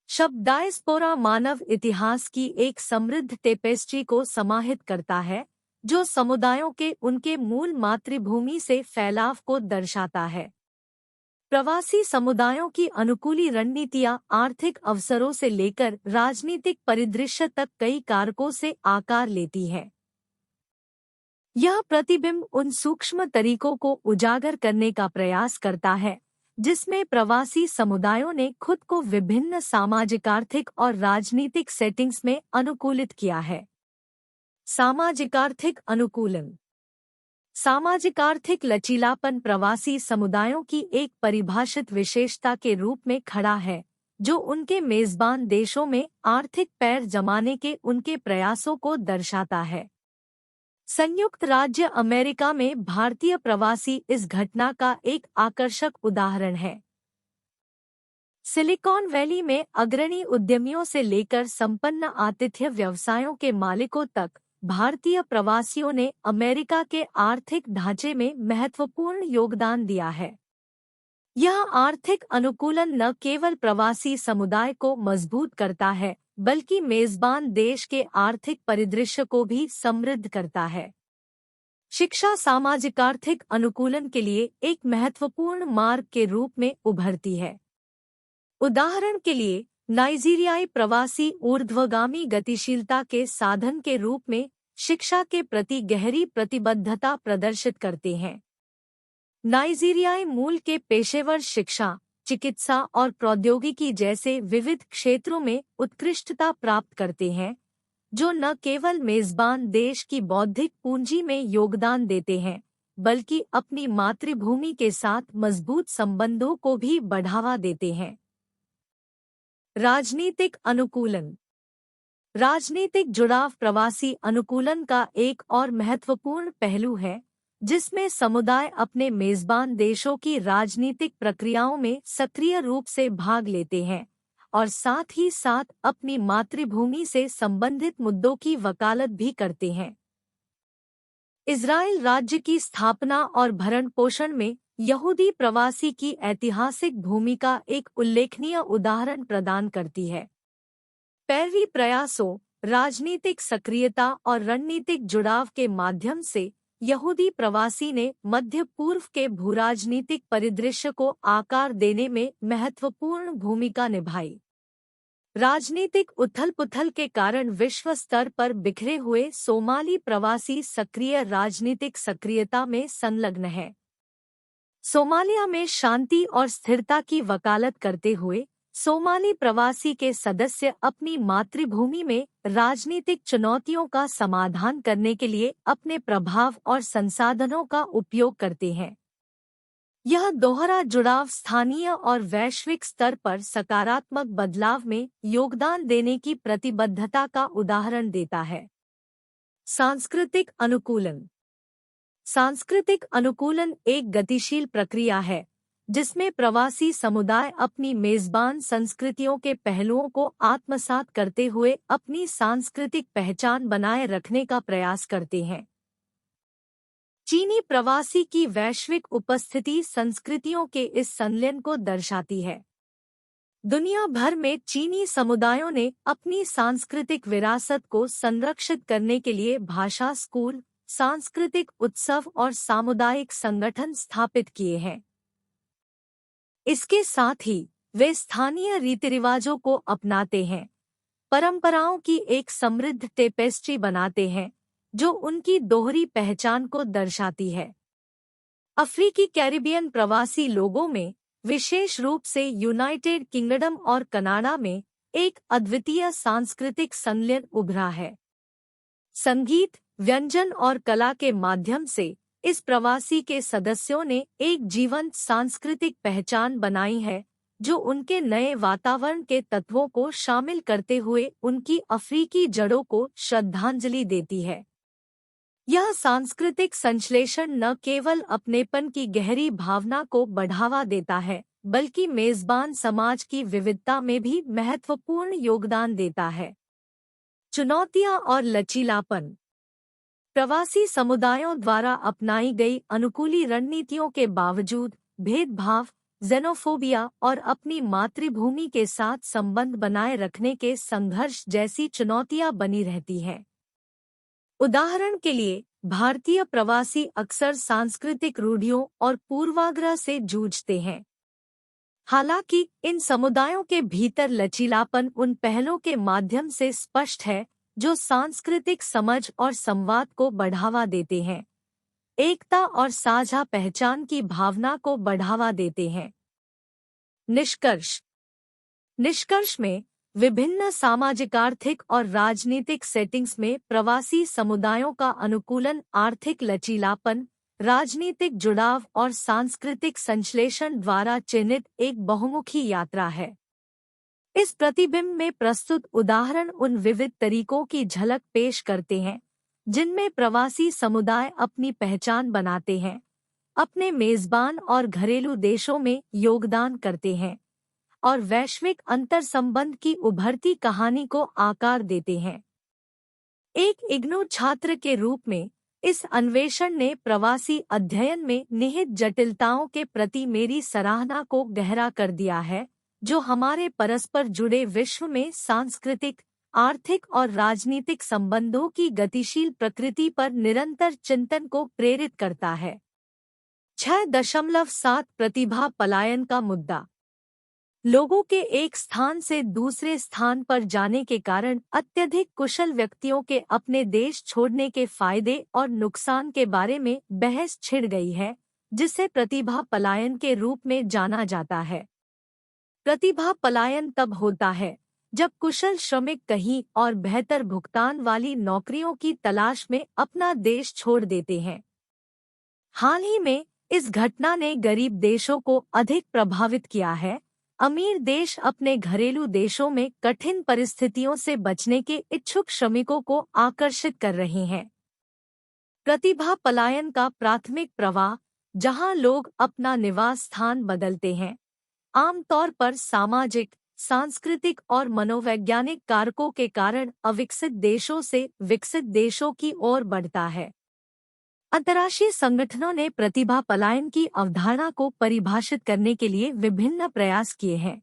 शब्द डायस्पोरा मानव इतिहास की एक समृद्ध टेपेस्ट्री को समाहित करता है, जो समुदायों के उनके मूल मातृभूमि से फैलाव को दर्शाता है। प्रवासी समुदायों की अनुकूली रणनीतियां आर्थिक अवसरों से लेकर राजनीतिक परिदृश्य तक कई कारकों से आकार लेती है। यह प्रतिबिंब उन सूक्ष्म तरीकों को उजागर करने का प्रयास करता है जिसमें प्रवासी समुदायों ने खुद को विभिन्न सामाजिक, आर्थिक और राजनीतिक सेटिंग्स में अनुकूलित किया है। सामाजिक, आर्थिक अनुकूलन। सामाजिक, आर्थिक लचीलापन प्रवासी समुदायों की एक परिभाषित विशेषता के रूप में खड़ा है, जो उनके मेजबान देशों में आर्थिक पैर जमाने के उनके प्रयासों को दर्शाता है। संयुक्त राज्य अमेरिका में भारतीय प्रवासी इस घटना का एक आकर्षक उदाहरण है। सिलिकॉन वैली में अग्रणी उद्यमियों से लेकर संपन्न आतिथ्य व्यवसायों के मालिकों तक भारतीय प्रवासियों ने अमेरिका के आर्थिक ढांचे में महत्वपूर्ण योगदान दिया है। यह आर्थिक अनुकूलन न केवल प्रवासी समुदाय को मजबूत करता है, बल्कि मेजबान देश के आर्थिक परिदृश्य को भी समृद्ध करता है। शिक्षा सामाजिक, आर्थिक अनुकूलन के लिए एक महत्वपूर्ण मार्ग के रूप में उभरती है। उदाहरण के लिए, नाइजीरियाई प्रवासी ऊर्ध्वगामी गतिशीलता के साधन के रूप में शिक्षा के प्रति गहरी प्रतिबद्धता प्रदर्शित करते हैं। नाइजीरियाई मूल के पेशेवर शिक्षा, चिकित्सा और प्रौद्योगिकी जैसे विविध क्षेत्रों में उत्कृष्टता प्राप्त करते हैं, जो न केवल मेजबान देश की बौद्धिक पूंजी में योगदान देते हैं, बल्कि अपनी मातृभूमि के साथ मजबूत संबंधों को भी बढ़ावा देते हैं। राजनीतिक अनुकूलन। राजनीतिक जुड़ाव प्रवासी अनुकूलन का एक और महत्वपूर्ण पहलू है, जिसमें समुदाय अपने मेजबान देशों की राजनीतिक प्रक्रियाओं में सक्रिय रूप से भाग लेते हैं और साथ ही साथ अपनी मातृभूमि से संबंधित मुद्दों की वकालत भी करते हैं। इजराइल राज्य की स्थापना और भरण पोषण में यहूदी प्रवासी की ऐतिहासिक भूमिका एक उल्लेखनीय उदाहरण प्रदान करती है। पैरवी प्रयासों, राजनीतिक सक्रियता और रणनीतिक जुड़ाव के माध्यम से यहूदी प्रवासी ने मध्य पूर्व के भूराजनीतिक परिदृश्य को आकार देने में महत्वपूर्ण भूमिका निभाई। राजनीतिक उथल-पुथल के कारण विश्व स्तर पर बिखरे हुए सोमाली प्रवासी सक्रिय राजनीतिक सक्रियता में संलग्न हैं। सोमालिया में शांति और स्थिरता की वकालत करते हुए सोमाली प्रवासी के सदस्य अपनी मातृभूमि में राजनीतिक चुनौतियों का समाधान करने के लिए अपने प्रभाव और संसाधनों का उपयोग करते हैं। यह दोहरा जुड़ाव स्थानीय और वैश्विक स्तर पर सकारात्मक बदलाव में योगदान देने की प्रतिबद्धता का उदाहरण देता है। सांस्कृतिक अनुकूलन। सांस्कृतिक अनुकूलन एक गतिशील प्रक्रिया है, जिसमें प्रवासी समुदाय अपनी मेजबान संस्कृतियों के पहलुओं को आत्मसात करते हुए अपनी सांस्कृतिक पहचान बनाए रखने का प्रयास करते हैं। चीनी प्रवासी की वैश्विक उपस्थिति संस्कृतियों के इस संलयन को दर्शाती है। दुनिया भर में चीनी समुदायों ने अपनी सांस्कृतिक विरासत को संरक्षित करने के लिए भाषा स्कूल, सांस्कृतिक उत्सव और सामुदायिक संगठन स्थापित किए हैं। इसके साथ ही वे स्थानीय रीति रिवाजों को अपनाते हैं, परंपराओं की एक समृद्ध टेपेस्ट्री बनाते हैं जो उनकी दोहरी पहचान को दर्शाती है। अफ्रीकी कैरिबियन प्रवासी लोगों में विशेष रूप से यूनाइटेड किंगडम और कनाडा में एक अद्वितीय सांस्कृतिक संलयन उभरा है। संगीत, व्यंजन और कला के माध्यम से इस प्रवासी के सदस्यों ने एक जीवंत सांस्कृतिक पहचान बनाई है, जो उनके नए वातावरण के तत्वों को शामिल करते हुए उनकी अफ्रीकी जड़ों को श्रद्धांजलि देती है। यह सांस्कृतिक संश्लेषण न केवल अपनेपन की गहरी भावना को बढ़ावा देता है, बल्कि मेजबान समाज की विविधता में भी महत्वपूर्ण योगदान देता है। चुनौतियां और लचीलापन। प्रवासी समुदायों द्वारा अपनाई गई अनुकूली रणनीतियों के बावजूद भेदभाव, ज़ेनोफोबिया और अपनी मातृभूमि के साथ संबंध बनाए रखने के संघर्ष जैसी चुनौतियां बनी रहती हैं। उदाहरण के लिए, भारतीय प्रवासी अक्सर सांस्कृतिक रूढ़ियों और पूर्वाग्रह से जूझते हैं। हालांकि इन समुदायों के भीतर लचीलापन उन पहलों के माध्यम से स्पष्ट है जो सांस्कृतिक समझ और संवाद को बढ़ावा देते हैं, एकता और साझा पहचान की भावना को बढ़ावा देते हैं। निष्कर्ष में विभिन्न सामाजिक, आर्थिक और राजनीतिक सेटिंग्स में प्रवासी समुदायों का अनुकूलन आर्थिक लचीलापन, राजनीतिक जुड़ाव और सांस्कृतिक संश्लेषण द्वारा चिन्हित एक बहुमुखी यात्रा है। इस प्रतिबिंब में प्रस्तुत उदाहरण उन विविध तरीकों की झलक पेश करते हैं जिनमें प्रवासी समुदाय अपनी पहचान बनाते हैं, अपने मेजबान और घरेलू देशों में योगदान करते हैं और वैश्विक अंतर्संबंध की उभरती कहानी को आकार देते हैं। एक इग्नू छात्र के रूप में इस अन्वेषण ने प्रवासी अध्ययन में निहित जटिलताओं के प्रति मेरी सराहना को गहरा कर दिया है, जो हमारे परस्पर जुड़े विश्व में सांस्कृतिक, आर्थिक और राजनीतिक संबंधों की गतिशील प्रकृति पर निरंतर चिंतन को प्रेरित करता है। 6.7 प्रतिभा पलायन का मुद्दा। लोगों के एक स्थान से दूसरे स्थान पर जाने के कारण अत्यधिक कुशल व्यक्तियों के अपने देश छोड़ने के फायदे और नुकसान के बारे में बहस छिड़ गई है, जिसे प्रतिभा पलायन के रूप में जाना जाता है। प्रतिभा पलायन तब होता है जब कुशल श्रमिक कहीं और बेहतर भुगतान वाली नौकरियों की तलाश में अपना देश छोड़ देते हैं। हाल ही में इस घटना ने गरीब देशों को अधिक प्रभावित किया है। अमीर देश अपने घरेलू देशों में कठिन परिस्थितियों से बचने के इच्छुक श्रमिकों को आकर्षित कर रहे हैं। प्रतिभा पलायन का प्राथमिक प्रवाह, जहां लोग अपना निवास स्थान बदलते हैं, आमतौर पर सामाजिक, सांस्कृतिक और मनोवैज्ञानिक कारकों के कारण अविकसित देशों से विकसित देशों की ओर बढ़ता है। अंतर्राष्ट्रीय संगठनों ने प्रतिभा पलायन की अवधारणा को परिभाषित करने के लिए विभिन्न प्रयास किए हैं।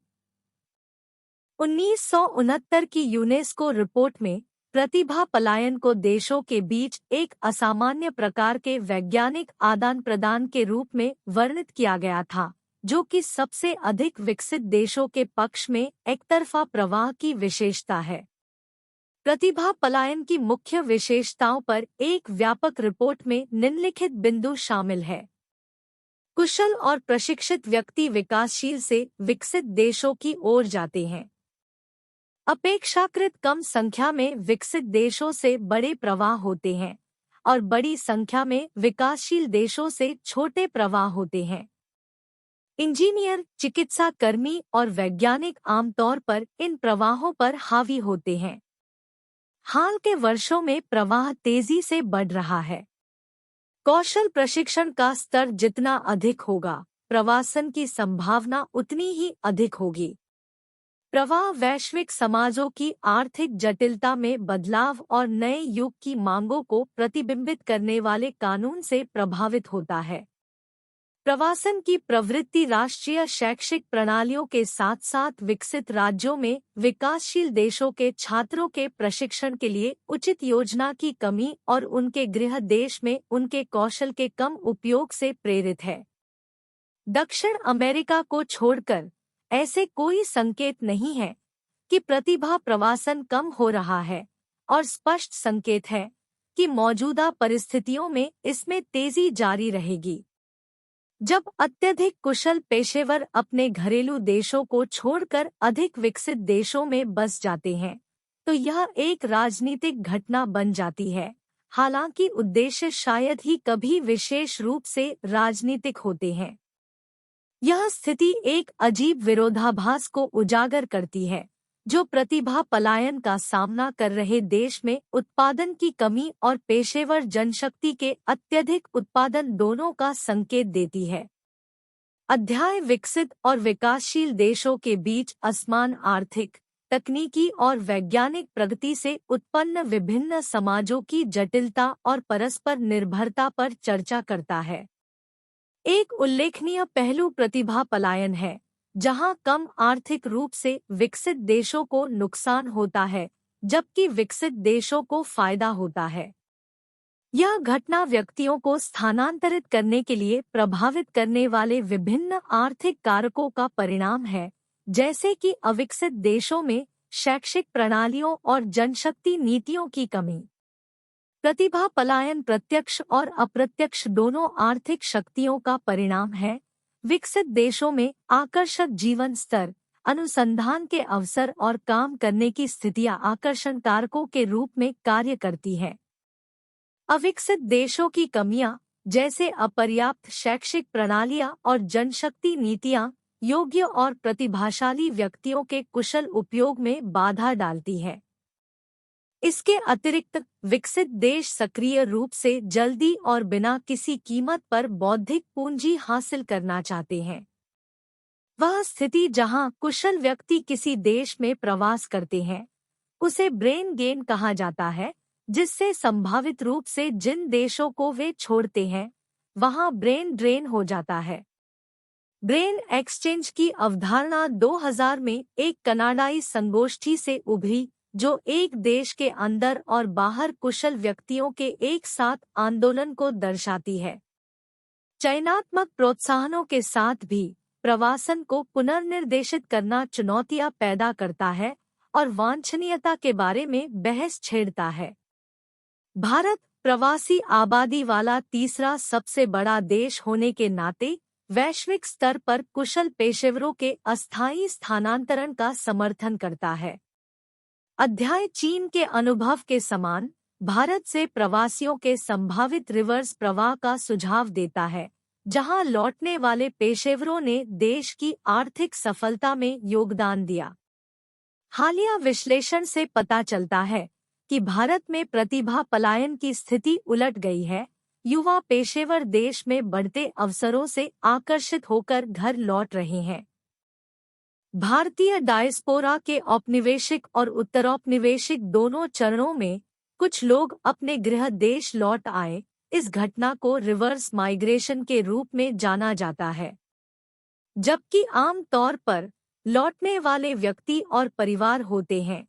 1969 की यूनेस्को रिपोर्ट में प्रतिभा पलायन को देशों के बीच एक असामान्य प्रकार के वैज्ञानिक आदान प्रदान के रूप में वर्णित किया गया था, जो कि सबसे अधिक विकसित देशों के पक्ष में एकतरफा प्रवाह की विशेषता है। प्रतिभा पलायन की मुख्य विशेषताओं पर एक व्यापक रिपोर्ट में निम्नलिखित बिंदु शामिल है। कुशल और प्रशिक्षित व्यक्ति विकासशील से विकसित देशों की ओर जाते हैं। अपेक्षाकृत कम संख्या में विकसित देशों से बड़े प्रवाह होते हैं और बड़ी संख्या में विकासशील देशों से छोटे प्रवाह होते हैं। इंजीनियर, चिकित्सा कर्मी और वैज्ञानिक आमतौर पर इन प्रवाहों पर हावी होते हैं। हाल के वर्षों में प्रवाह तेजी से बढ़ रहा है। कौशल प्रशिक्षण का स्तर जितना अधिक होगा, प्रवासन की संभावना उतनी ही अधिक होगी। प्रवाह वैश्विक समाजों की आर्थिक जटिलता में बदलाव और नए युग की मांगों को प्रतिबिंबित करने वाले कानून से प्रभावित होता है। प्रवासन की प्रवृत्ति राष्ट्रीय शैक्षिक प्रणालियों के साथ साथ विकसित राज्यों में विकासशील देशों के छात्रों के प्रशिक्षण के लिए उचित योजना की कमी और उनके गृह देश में उनके कौशल के कम उपयोग से प्रेरित है। दक्षिण अमेरिका को छोड़कर ऐसे कोई संकेत नहीं है कि प्रतिभा प्रवासन कम हो रहा है, और स्पष्ट संकेत है कि मौजूदा परिस्थितियों में इसमें तेजी जारी रहेगी। जब अत्यधिक कुशल पेशेवर अपने घरेलू देशों को छोड़कर अधिक विकसित देशों में बस जाते हैं, तो यह एक राजनीतिक घटना बन जाती है। हालांकि उद्देश्य शायद ही कभी विशेष रूप से राजनीतिक होते हैं। यह स्थिति एक अजीब विरोधाभास को उजागर करती है, जो प्रतिभा पलायन का सामना कर रहे देश में उत्पादन की कमी और पेशेवर जनशक्ति के अत्यधिक उत्पादन दोनों का संकेत देती है। अध्याय विकसित और विकासशील देशों के बीच असमान आर्थिक, तकनीकी और वैज्ञानिक प्रगति से उत्पन्न विभिन्न समाजों की जटिलता और परस्पर निर्भरता पर चर्चा करता है। एक उल्लेखनीय पहलू प्रतिभा पलायन है, जहां कम आर्थिक रूप से विकसित देशों को नुकसान होता है, जबकि विकसित देशों को फायदा होता है। यह घटना व्यक्तियों को स्थानांतरित करने के लिए प्रभावित करने वाले विभिन्न आर्थिक कारकों का परिणाम है, जैसे कि अविकसित देशों में शैक्षिक प्रणालियों और जनशक्ति नीतियों की कमी। प्रतिभा पलायन प्रत्यक्ष और अप्रत्यक्ष दोनों आर्थिक शक्तियों का परिणाम है। विकसित देशों में आकर्षक जीवन स्तर, अनुसंधान के अवसर और काम करने की स्थितियां आकर्षण कारकों के रूप में कार्य करती हैं। अविकसित देशों की कमियां, जैसे अपर्याप्त शैक्षिक प्रणालियां और जनशक्ति नीतियां, योग्य और प्रतिभाशाली व्यक्तियों के कुशल उपयोग में बाधा डालती है। इसके अतिरिक्त विकसित देश सक्रिय रूप से जल्दी और बिना किसी कीमत पर बौद्धिक पूंजी हासिल करना चाहते हैं। वह स्थिति जहां कुशल व्यक्ति किसी देश में प्रवास करते हैं, उसे ब्रेन गेन कहा जाता है, जिससे संभावित रूप से जिन देशों को वे छोड़ते हैं, वहां ब्रेन ड्रेन हो जाता है। ब्रेन एक्सचेंज की अवधारणा 2000 में एक कनाडाई संगोष्ठी से उभरी, जो एक देश के अंदर और बाहर कुशल व्यक्तियों के एक साथ आंदोलन को दर्शाती है। चयनात्मक प्रोत्साहनों के साथ भी प्रवासन को पुनर्निर्देशित करना चुनौतियां पैदा करता है और वांछनीयता के बारे में बहस छेड़ता है। भारत प्रवासी आबादी वाला तीसरा सबसे बड़ा देश होने के नाते वैश्विक स्तर पर कुशल पेशेवरों के अस्थायी स्थानांतरण का समर्थन करता है। अध्याय चीन के अनुभव के समान भारत से प्रवासियों के संभावित रिवर्स प्रवाह का सुझाव देता है, जहां लौटने वाले पेशेवरों ने देश की आर्थिक सफलता में योगदान दिया। हालिया विश्लेषण से पता चलता है कि भारत में प्रतिभा पलायन की स्थिति उलट गई है। युवा पेशेवर देश में बढ़ते अवसरों से आकर्षित होकर घर लौट रहे हैं। भारतीय डायस्पोरा के औपनिवेशिक और उत्तरौपनिवेशिक दोनों चरणों में कुछ लोग अपने गृह देश लौट आए। इस घटना को रिवर्स माइग्रेशन के रूप में जाना जाता है, जबकि आम तौर पर लौटने वाले व्यक्ति और परिवार होते हैं।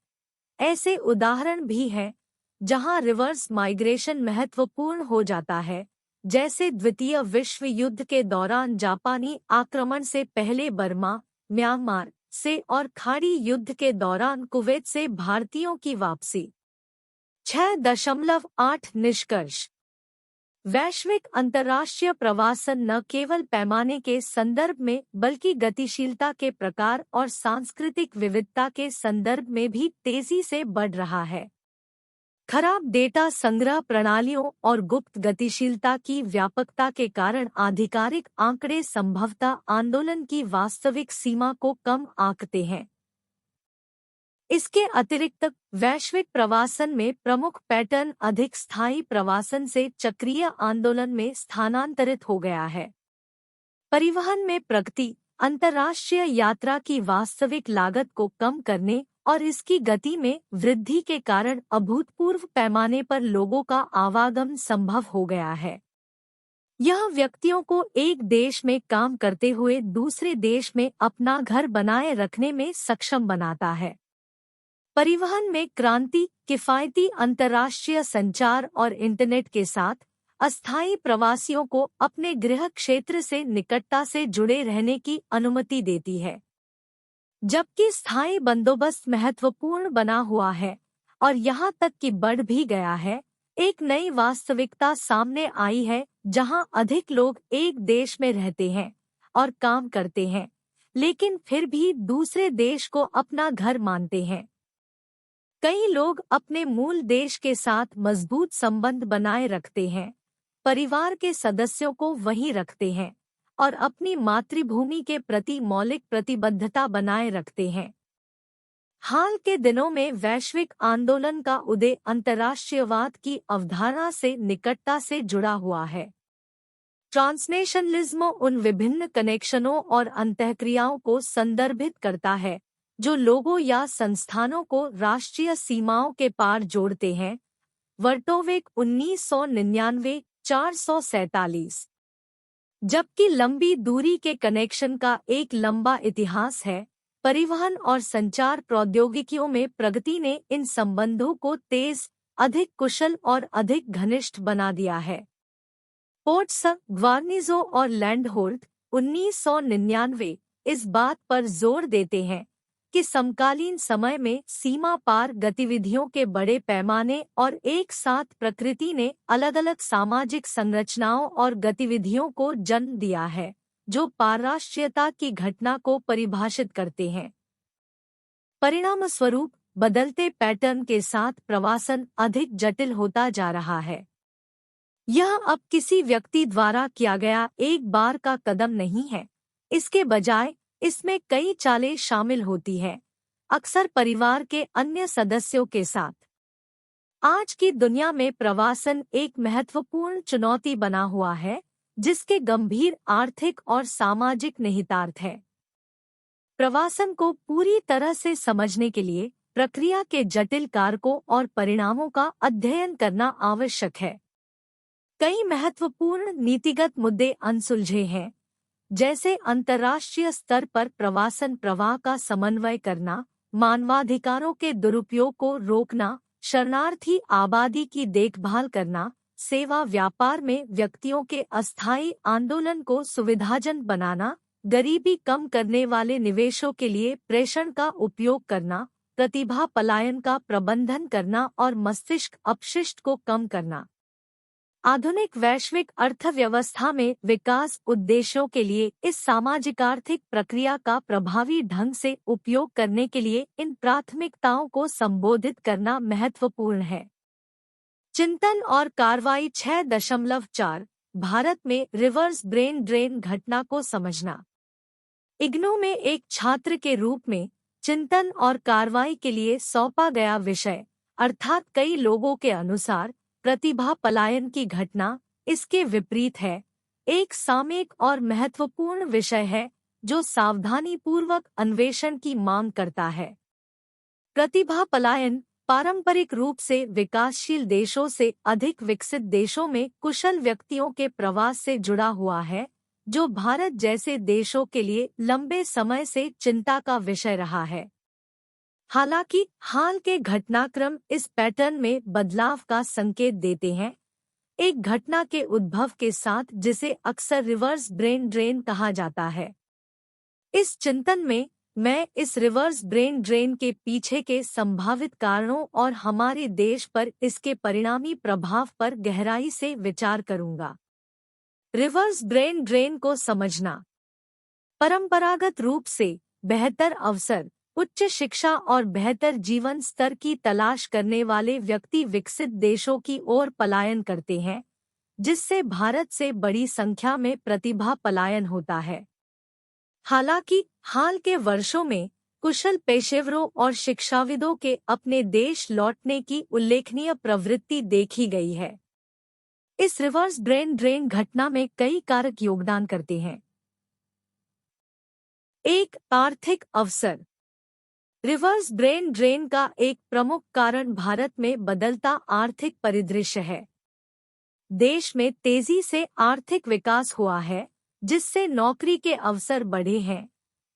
ऐसे उदाहरण भी हैं जहां रिवर्स माइग्रेशन महत्वपूर्ण हो जाता है, जैसे द्वितीय विश्व युद्ध के दौरान जापानी आक्रमण से पहले बर्मा, म्यांमार से और खाड़ी युद्ध के दौरान कुवैत से भारतीयों की वापसी। 6.8 निष्कर्ष। वैश्विक अंतर्राष्ट्रीय प्रवासन न केवल पैमाने के संदर्भ में बल्कि गतिशीलता के प्रकार और सांस्कृतिक विविधता के संदर्भ में भी तेजी से बढ़ रहा है। खराब डेटा संग्रह प्रणालियों और गुप्त गतिशीलता की व्यापकता के कारण आधिकारिक आंकड़े संभवतः आंदोलन की वास्तविक सीमा को कम आंकते हैं। इसके अतिरिक्त वैश्विक प्रवासन में प्रमुख पैटर्न अधिक स्थायी प्रवासन से चक्रीय आंदोलन में स्थानांतरित हो गया है। परिवहन में प्रगति, अंतर्राष्ट्रीय यात्रा की वास्तविक लागत को कम करने और इसकी गति में वृद्धि के कारण अभूतपूर्व पैमाने पर लोगों का आवागमन संभव हो गया है। यह व्यक्तियों को एक देश में काम करते हुए दूसरे देश में अपना घर बनाए रखने में सक्षम बनाता है। परिवहन में क्रांति, किफायती अंतर्राष्ट्रीय संचार और इंटरनेट के साथ अस्थायी प्रवासियों को अपने गृह क्षेत्र से निकटता से जुड़े रहने की अनुमति देती है, जबकि स्थायी बंदोबस्त महत्वपूर्ण बना हुआ है और यहाँ तक कि बढ़ भी गया है। एक नई वास्तविकता सामने आई है जहां अधिक लोग एक देश में रहते हैं और काम करते हैं, लेकिन फिर भी दूसरे देश को अपना घर मानते हैं। कई लोग अपने मूल देश के साथ मजबूत संबंध बनाए रखते हैं, परिवार के सदस्यों को वहीं रखते हैं और अपनी मातृभूमि के प्रति मौलिक प्रतिबद्धता बनाए रखते हैं। हाल के दिनों में वैश्विक आंदोलन का उदय अंतर्राष्ट्रीयवाद की अवधारणा से निकटता से जुड़ा हुआ है। ट्रांसनेशनलिज्म उन विभिन्न कनेक्शनों और अंतःक्रियाओं को संदर्भित करता है जो लोगों या संस्थानों को राष्ट्रीय सीमाओं के पार जोड़ते हैं। वर्टोविक 1999 447। जबकि लंबी दूरी के कनेक्शन का एक लंबा इतिहास है, परिवहन और संचार प्रौद्योगिकियों में प्रगति ने इन संबंधों को तेज, अधिक कुशल और अधिक घनिष्ठ बना दिया है। पोर्ट्स, ग्वार्निजो और लैंडहोल्ट 1999 इस बात पर जोर देते हैं कि समकालीन समय में सीमा पार गतिविधियों के बड़े पैमाने और एक साथ प्रकृति ने अलग-अलग सामाजिक संरचनाओं और गतिविधियों को जन्म दिया है जो पारराष्ट्रीयता की घटना को परिभाषित करते हैं। परिणामस्वरूप बदलते पैटर्न के साथ प्रवासन अधिक जटिल होता जा रहा है। यह अब किसी व्यक्ति द्वारा किया गया एक बार का कदम नहीं है, इसके बजाय इसमें कई चालें शामिल होती हैं, अक्सर परिवार के अन्य सदस्यों के साथ। आज की दुनिया में प्रवासन एक महत्वपूर्ण चुनौती बना हुआ है जिसके गंभीर आर्थिक और सामाजिक निहितार्थ हैं। प्रवासन को पूरी तरह से समझने के लिए प्रक्रिया के जटिल कारकों और परिणामों का अध्ययन करना आवश्यक है। कई महत्वपूर्ण नीतिगत मुद्दे अनसुलझे हैं, जैसे अंतर्राष्ट्रीय स्तर पर प्रवासन प्रवाह का समन्वय करना, मानवाधिकारों के दुरुपयोग को रोकना, शरणार्थी आबादी की देखभाल करना, सेवा व्यापार में व्यक्तियों के अस्थायी आंदोलन को सुविधाजनक बनाना, गरीबी कम करने वाले निवेशों के लिए प्रेषण का उपयोग करना, प्रतिभा पलायन का प्रबंधन करना और मस्तिष्क अपशिष्ट को कम करना। आधुनिक वैश्विक अर्थव्यवस्था में विकास उद्देश्यों के लिए इस सामाजिक आर्थिक प्रक्रिया का प्रभावी ढंग से उपयोग करने के लिए इन प्राथमिकताओं को संबोधित करना महत्वपूर्ण है। चिंतन और कार्रवाई 6.4 भारत में रिवर्स ब्रेन ड्रेन घटना को समझना। इग्नू में एक छात्र के रूप में चिंतन और कार्रवाई के लिए सौंपा गया विषय, अर्थात कई लोगों के अनुसार प्रतिभा पलायन की घटना, इसके विपरीत है, एक सामयिक और महत्वपूर्ण विषय है जो सावधानीपूर्वक अन्वेषण की मांग करता है। प्रतिभा पलायन पारंपरिक रूप से विकासशील देशों से अधिक विकसित देशों में कुशल व्यक्तियों के प्रवास से जुड़ा हुआ है, जो भारत जैसे देशों के लिए लंबे समय से चिंता का विषय रहा है। हालांकि हाल के घटनाक्रम इस पैटर्न में बदलाव का संकेत देते हैं, एक घटना के उद्भव के साथ जिसे अक्सर रिवर्स ब्रेन ड्रेन कहा जाता है। इस चिंतन में मैं इस रिवर्स ब्रेन ड्रेन के पीछे के संभावित कारणों और हमारे देश पर इसके परिणामी प्रभाव पर गहराई से विचार करूंगा। रिवर्स ब्रेन ड्रेन को समझना। परंपरागत रूप से बेहतर अवसर, उच्च शिक्षा और बेहतर जीवन स्तर की तलाश करने वाले व्यक्ति विकसित देशों की ओर पलायन करते हैं, जिससे भारत से बड़ी संख्या में प्रतिभा पलायन होता है। हालांकि हाल के वर्षों में कुशल पेशेवरों और शिक्षाविदों के अपने देश लौटने की उल्लेखनीय प्रवृत्ति देखी गई है। इस रिवर्स ब्रेन ड्रेन घटना में कई कारक योगदान करते हैं। एक, आर्थिक अवसर। रिवर्स ब्रेन ड्रेन का एक प्रमुख कारण भारत में बदलता आर्थिक परिदृश्य है। देश में तेजी से आर्थिक विकास हुआ है, जिससे नौकरी के अवसर बढ़े हैं,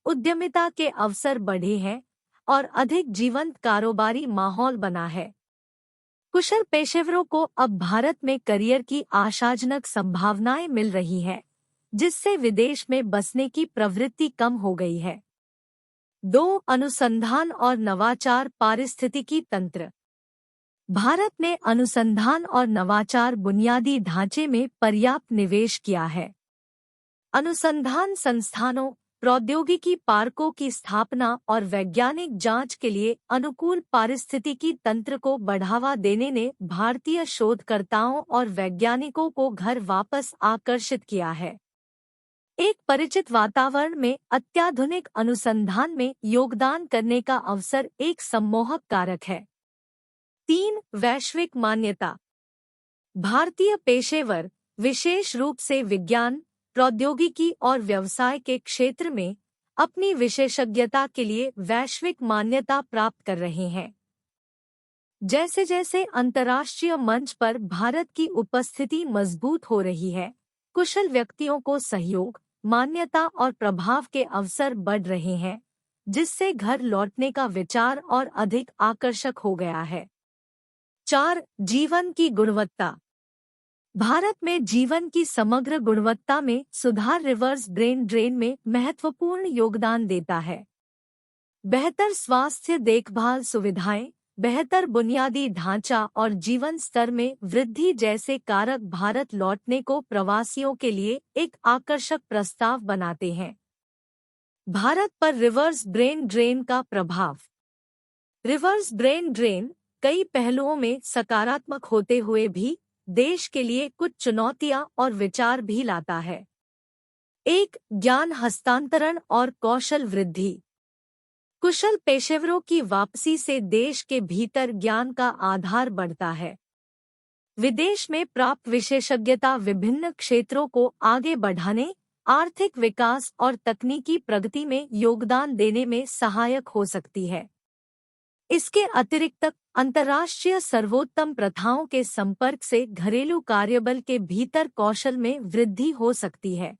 उद्यमिता के अवसर बढ़े हैं और अधिक जीवंत कारोबारी माहौल बना है। कुशल पेशेवरों को अब भारत में करियर की आशाजनक संभावनाएं मिल रही हैं, जिससे विदेश में बसने की प्रवृत्ति कम हो गई है। 2, अनुसंधान और नवाचार। पारिस्थितिकी तंत्र। भारत ने अनुसंधान और नवाचार बुनियादी ढांचे में पर्याप्त निवेश किया है। अनुसंधान संस्थानों, प्रौद्योगिकी पार्कों की स्थापना और वैज्ञानिक जांच के लिए अनुकूल पारिस्थितिकी तंत्र को बढ़ावा देने ने भारतीय शोधकर्ताओं और वैज्ञानिकों को घर वापस आकर्षित किया है। एक परिचित वातावरण में अत्याधुनिक अनुसंधान में योगदान करने का अवसर एक सम्मोहक कारक है। 3. वैश्विक मान्यता। भारतीय पेशेवर, विशेष रूप से विज्ञान, प्रौद्योगिकी और व्यवसाय के क्षेत्र में अपनी विशेषज्ञता के लिए वैश्विक मान्यता प्राप्त कर रहे हैं। जैसे जैसे अंतर्राष्ट्रीय मंच पर भारत की उपस्थिति मजबूत हो रही है, कुशल व्यक्तियों को सहयोग, मान्यता और प्रभाव के अवसर बढ़ रहे हैं, जिससे घर लौटने का विचार और अधिक आकर्षक हो गया है। 4. जीवन की गुणवत्ता। भारत में जीवन की समग्र गुणवत्ता में सुधार रिवर्स ब्रेन ड्रेन में महत्वपूर्ण योगदान देता है। बेहतर स्वास्थ्य देखभाल सुविधाएं, बेहतर बुनियादी ढांचा और जीवन स्तर में वृद्धि जैसे कारक भारत लौटने को प्रवासियों के लिए एक आकर्षक प्रस्ताव बनाते हैं। भारत पर रिवर्स ब्रेन ड्रेन का प्रभाव। रिवर्स ब्रेन ड्रेन कई पहलुओं में सकारात्मक होते हुए भी देश के लिए कुछ चुनौतियां और विचार भी लाता है। 1. ज्ञान हस्तांतरण और कौशल वृद्धि। कुशल पेशेवरों की वापसी से देश के भीतर ज्ञान का आधार बढ़ता है। विदेश में प्राप्त विशेषज्ञता विभिन्न क्षेत्रों को आगे बढ़ाने, आर्थिक विकास और तकनीकी प्रगति में योगदान देने में सहायक हो सकती है। इसके अतिरिक्त अंतर्राष्ट्रीय सर्वोत्तम प्रथाओं के संपर्क से घरेलू कार्यबल के भीतर कौशल में वृद्धि हो सकती है।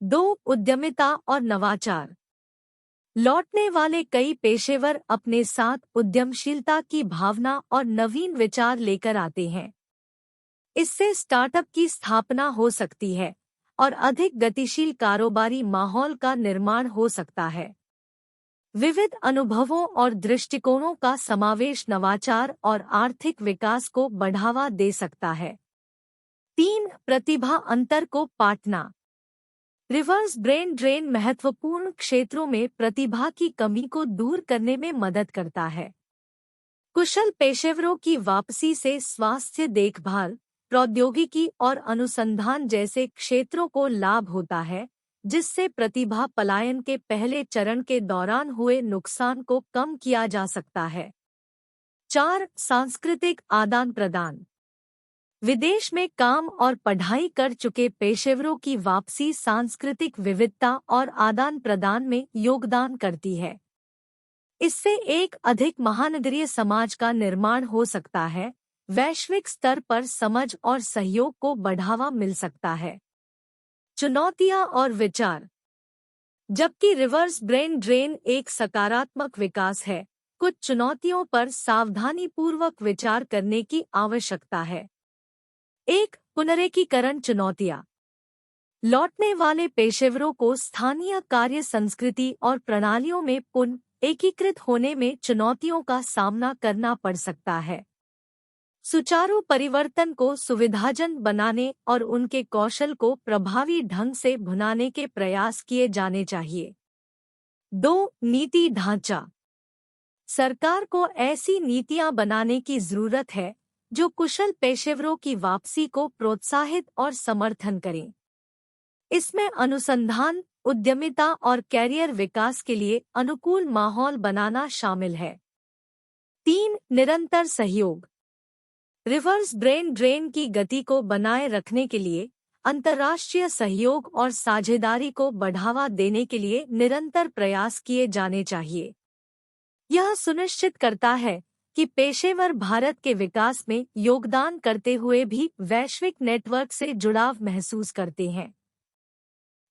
2. उद्यमिता और नवाचार। लौटने वाले कई पेशेवर अपने साथ उद्यमशीलता की भावना और नवीन विचार लेकर आते हैं। इससे स्टार्टअप की स्थापना हो सकती है और अधिक गतिशील कारोबारी माहौल का निर्माण हो सकता है। विविध अनुभवों और दृष्टिकोणों का समावेश नवाचार और आर्थिक विकास को बढ़ावा दे सकता है। 3. प्रतिभा अंतर को पाटना। रिवर्स ब्रेन ड्रेन महत्वपूर्ण क्षेत्रों में प्रतिभा की कमी को दूर करने में मदद करता है। कुशल पेशेवरों की वापसी से स्वास्थ्य देखभाल, प्रौद्योगिकी और अनुसंधान जैसे क्षेत्रों को लाभ होता है, जिससे प्रतिभा पलायन के पहले चरण के दौरान हुए नुकसान को कम किया जा सकता है। 4. सांस्कृतिक आदान प्रदान। विदेश में काम और पढ़ाई कर चुके पेशेवरों की वापसी सांस्कृतिक विविधता और आदान प्रदान में योगदान करती है। इससे एक अधिक महानगरीय समाज का निर्माण हो सकता है, वैश्विक स्तर पर समझ और सहयोग को बढ़ावा मिल सकता है। चुनौतियां और विचार। जबकि रिवर्स ब्रेन ड्रेन एक सकारात्मक विकास है, कुछ चुनौतियों पर सावधानीपूर्वक विचार करने की आवश्यकता है। 1. पुनरेकीकरण चुनौतियां। लौटने वाले पेशेवरों को स्थानीय कार्य संस्कृति और प्रणालियों में पुनः एकीकृत होने में चुनौतियों का सामना करना पड़ सकता है। सुचारू परिवर्तन को सुविधाजनक बनाने और उनके कौशल को प्रभावी ढंग से भुनाने के प्रयास किए जाने चाहिए। 2. नीति ढांचा। सरकार को ऐसी नीतियां बनाने की जरूरत है जो कुशल पेशेवरों की वापसी को प्रोत्साहित और समर्थन करें। इसमें अनुसंधान, उद्यमिता और कैरियर विकास के लिए अनुकूल माहौल बनाना शामिल है। 3. निरंतर सहयोग। रिवर्स ब्रेन ड्रेन की गति को बनाए रखने के लिए अंतर्राष्ट्रीय सहयोग और साझेदारी को बढ़ावा देने के लिए निरंतर प्रयास किए जाने चाहिए। यह सुनिश्चित करता है कि पेशेवर भारत के विकास में योगदान करते हुए भी वैश्विक नेटवर्क से जुड़ाव महसूस करते हैं।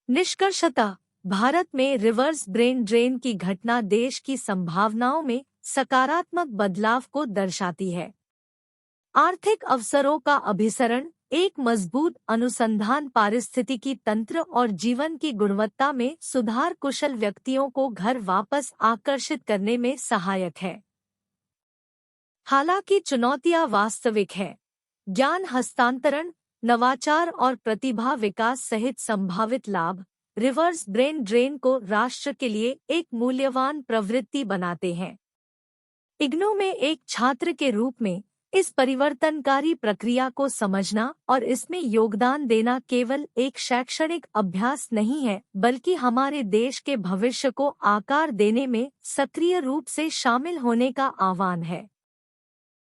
निष्कर्षतः भारत में रिवर्स ब्रेन ड्रेन की घटना देश की संभावनाओं में सकारात्मक बदलाव को दर्शाती है। आर्थिक अवसरों का अभिसरण, एक मजबूत अनुसंधान पारिस्थितिकी तंत्र और जीवन की गुणवत्ता में सुधार कुशल व्यक्तियों को घर वापस आकर्षित करने में सहायक है। हालांकि चुनौतियां वास्तविक हैं। ज्ञान हस्तांतरण, नवाचार और प्रतिभा विकास सहित संभावित लाभ रिवर्स ब्रेन ड्रेन को राष्ट्र के लिए एक मूल्यवान प्रवृत्ति बनाते हैं। इग्नू में एक छात्र के रूप में इस परिवर्तनकारी प्रक्रिया को समझना और इसमें योगदान देना केवल एक शैक्षणिक अभ्यास नहीं है, बल्कि हमारे देश के भविष्य को आकार देने में सक्रिय रूप से शामिल होने का आह्वान है।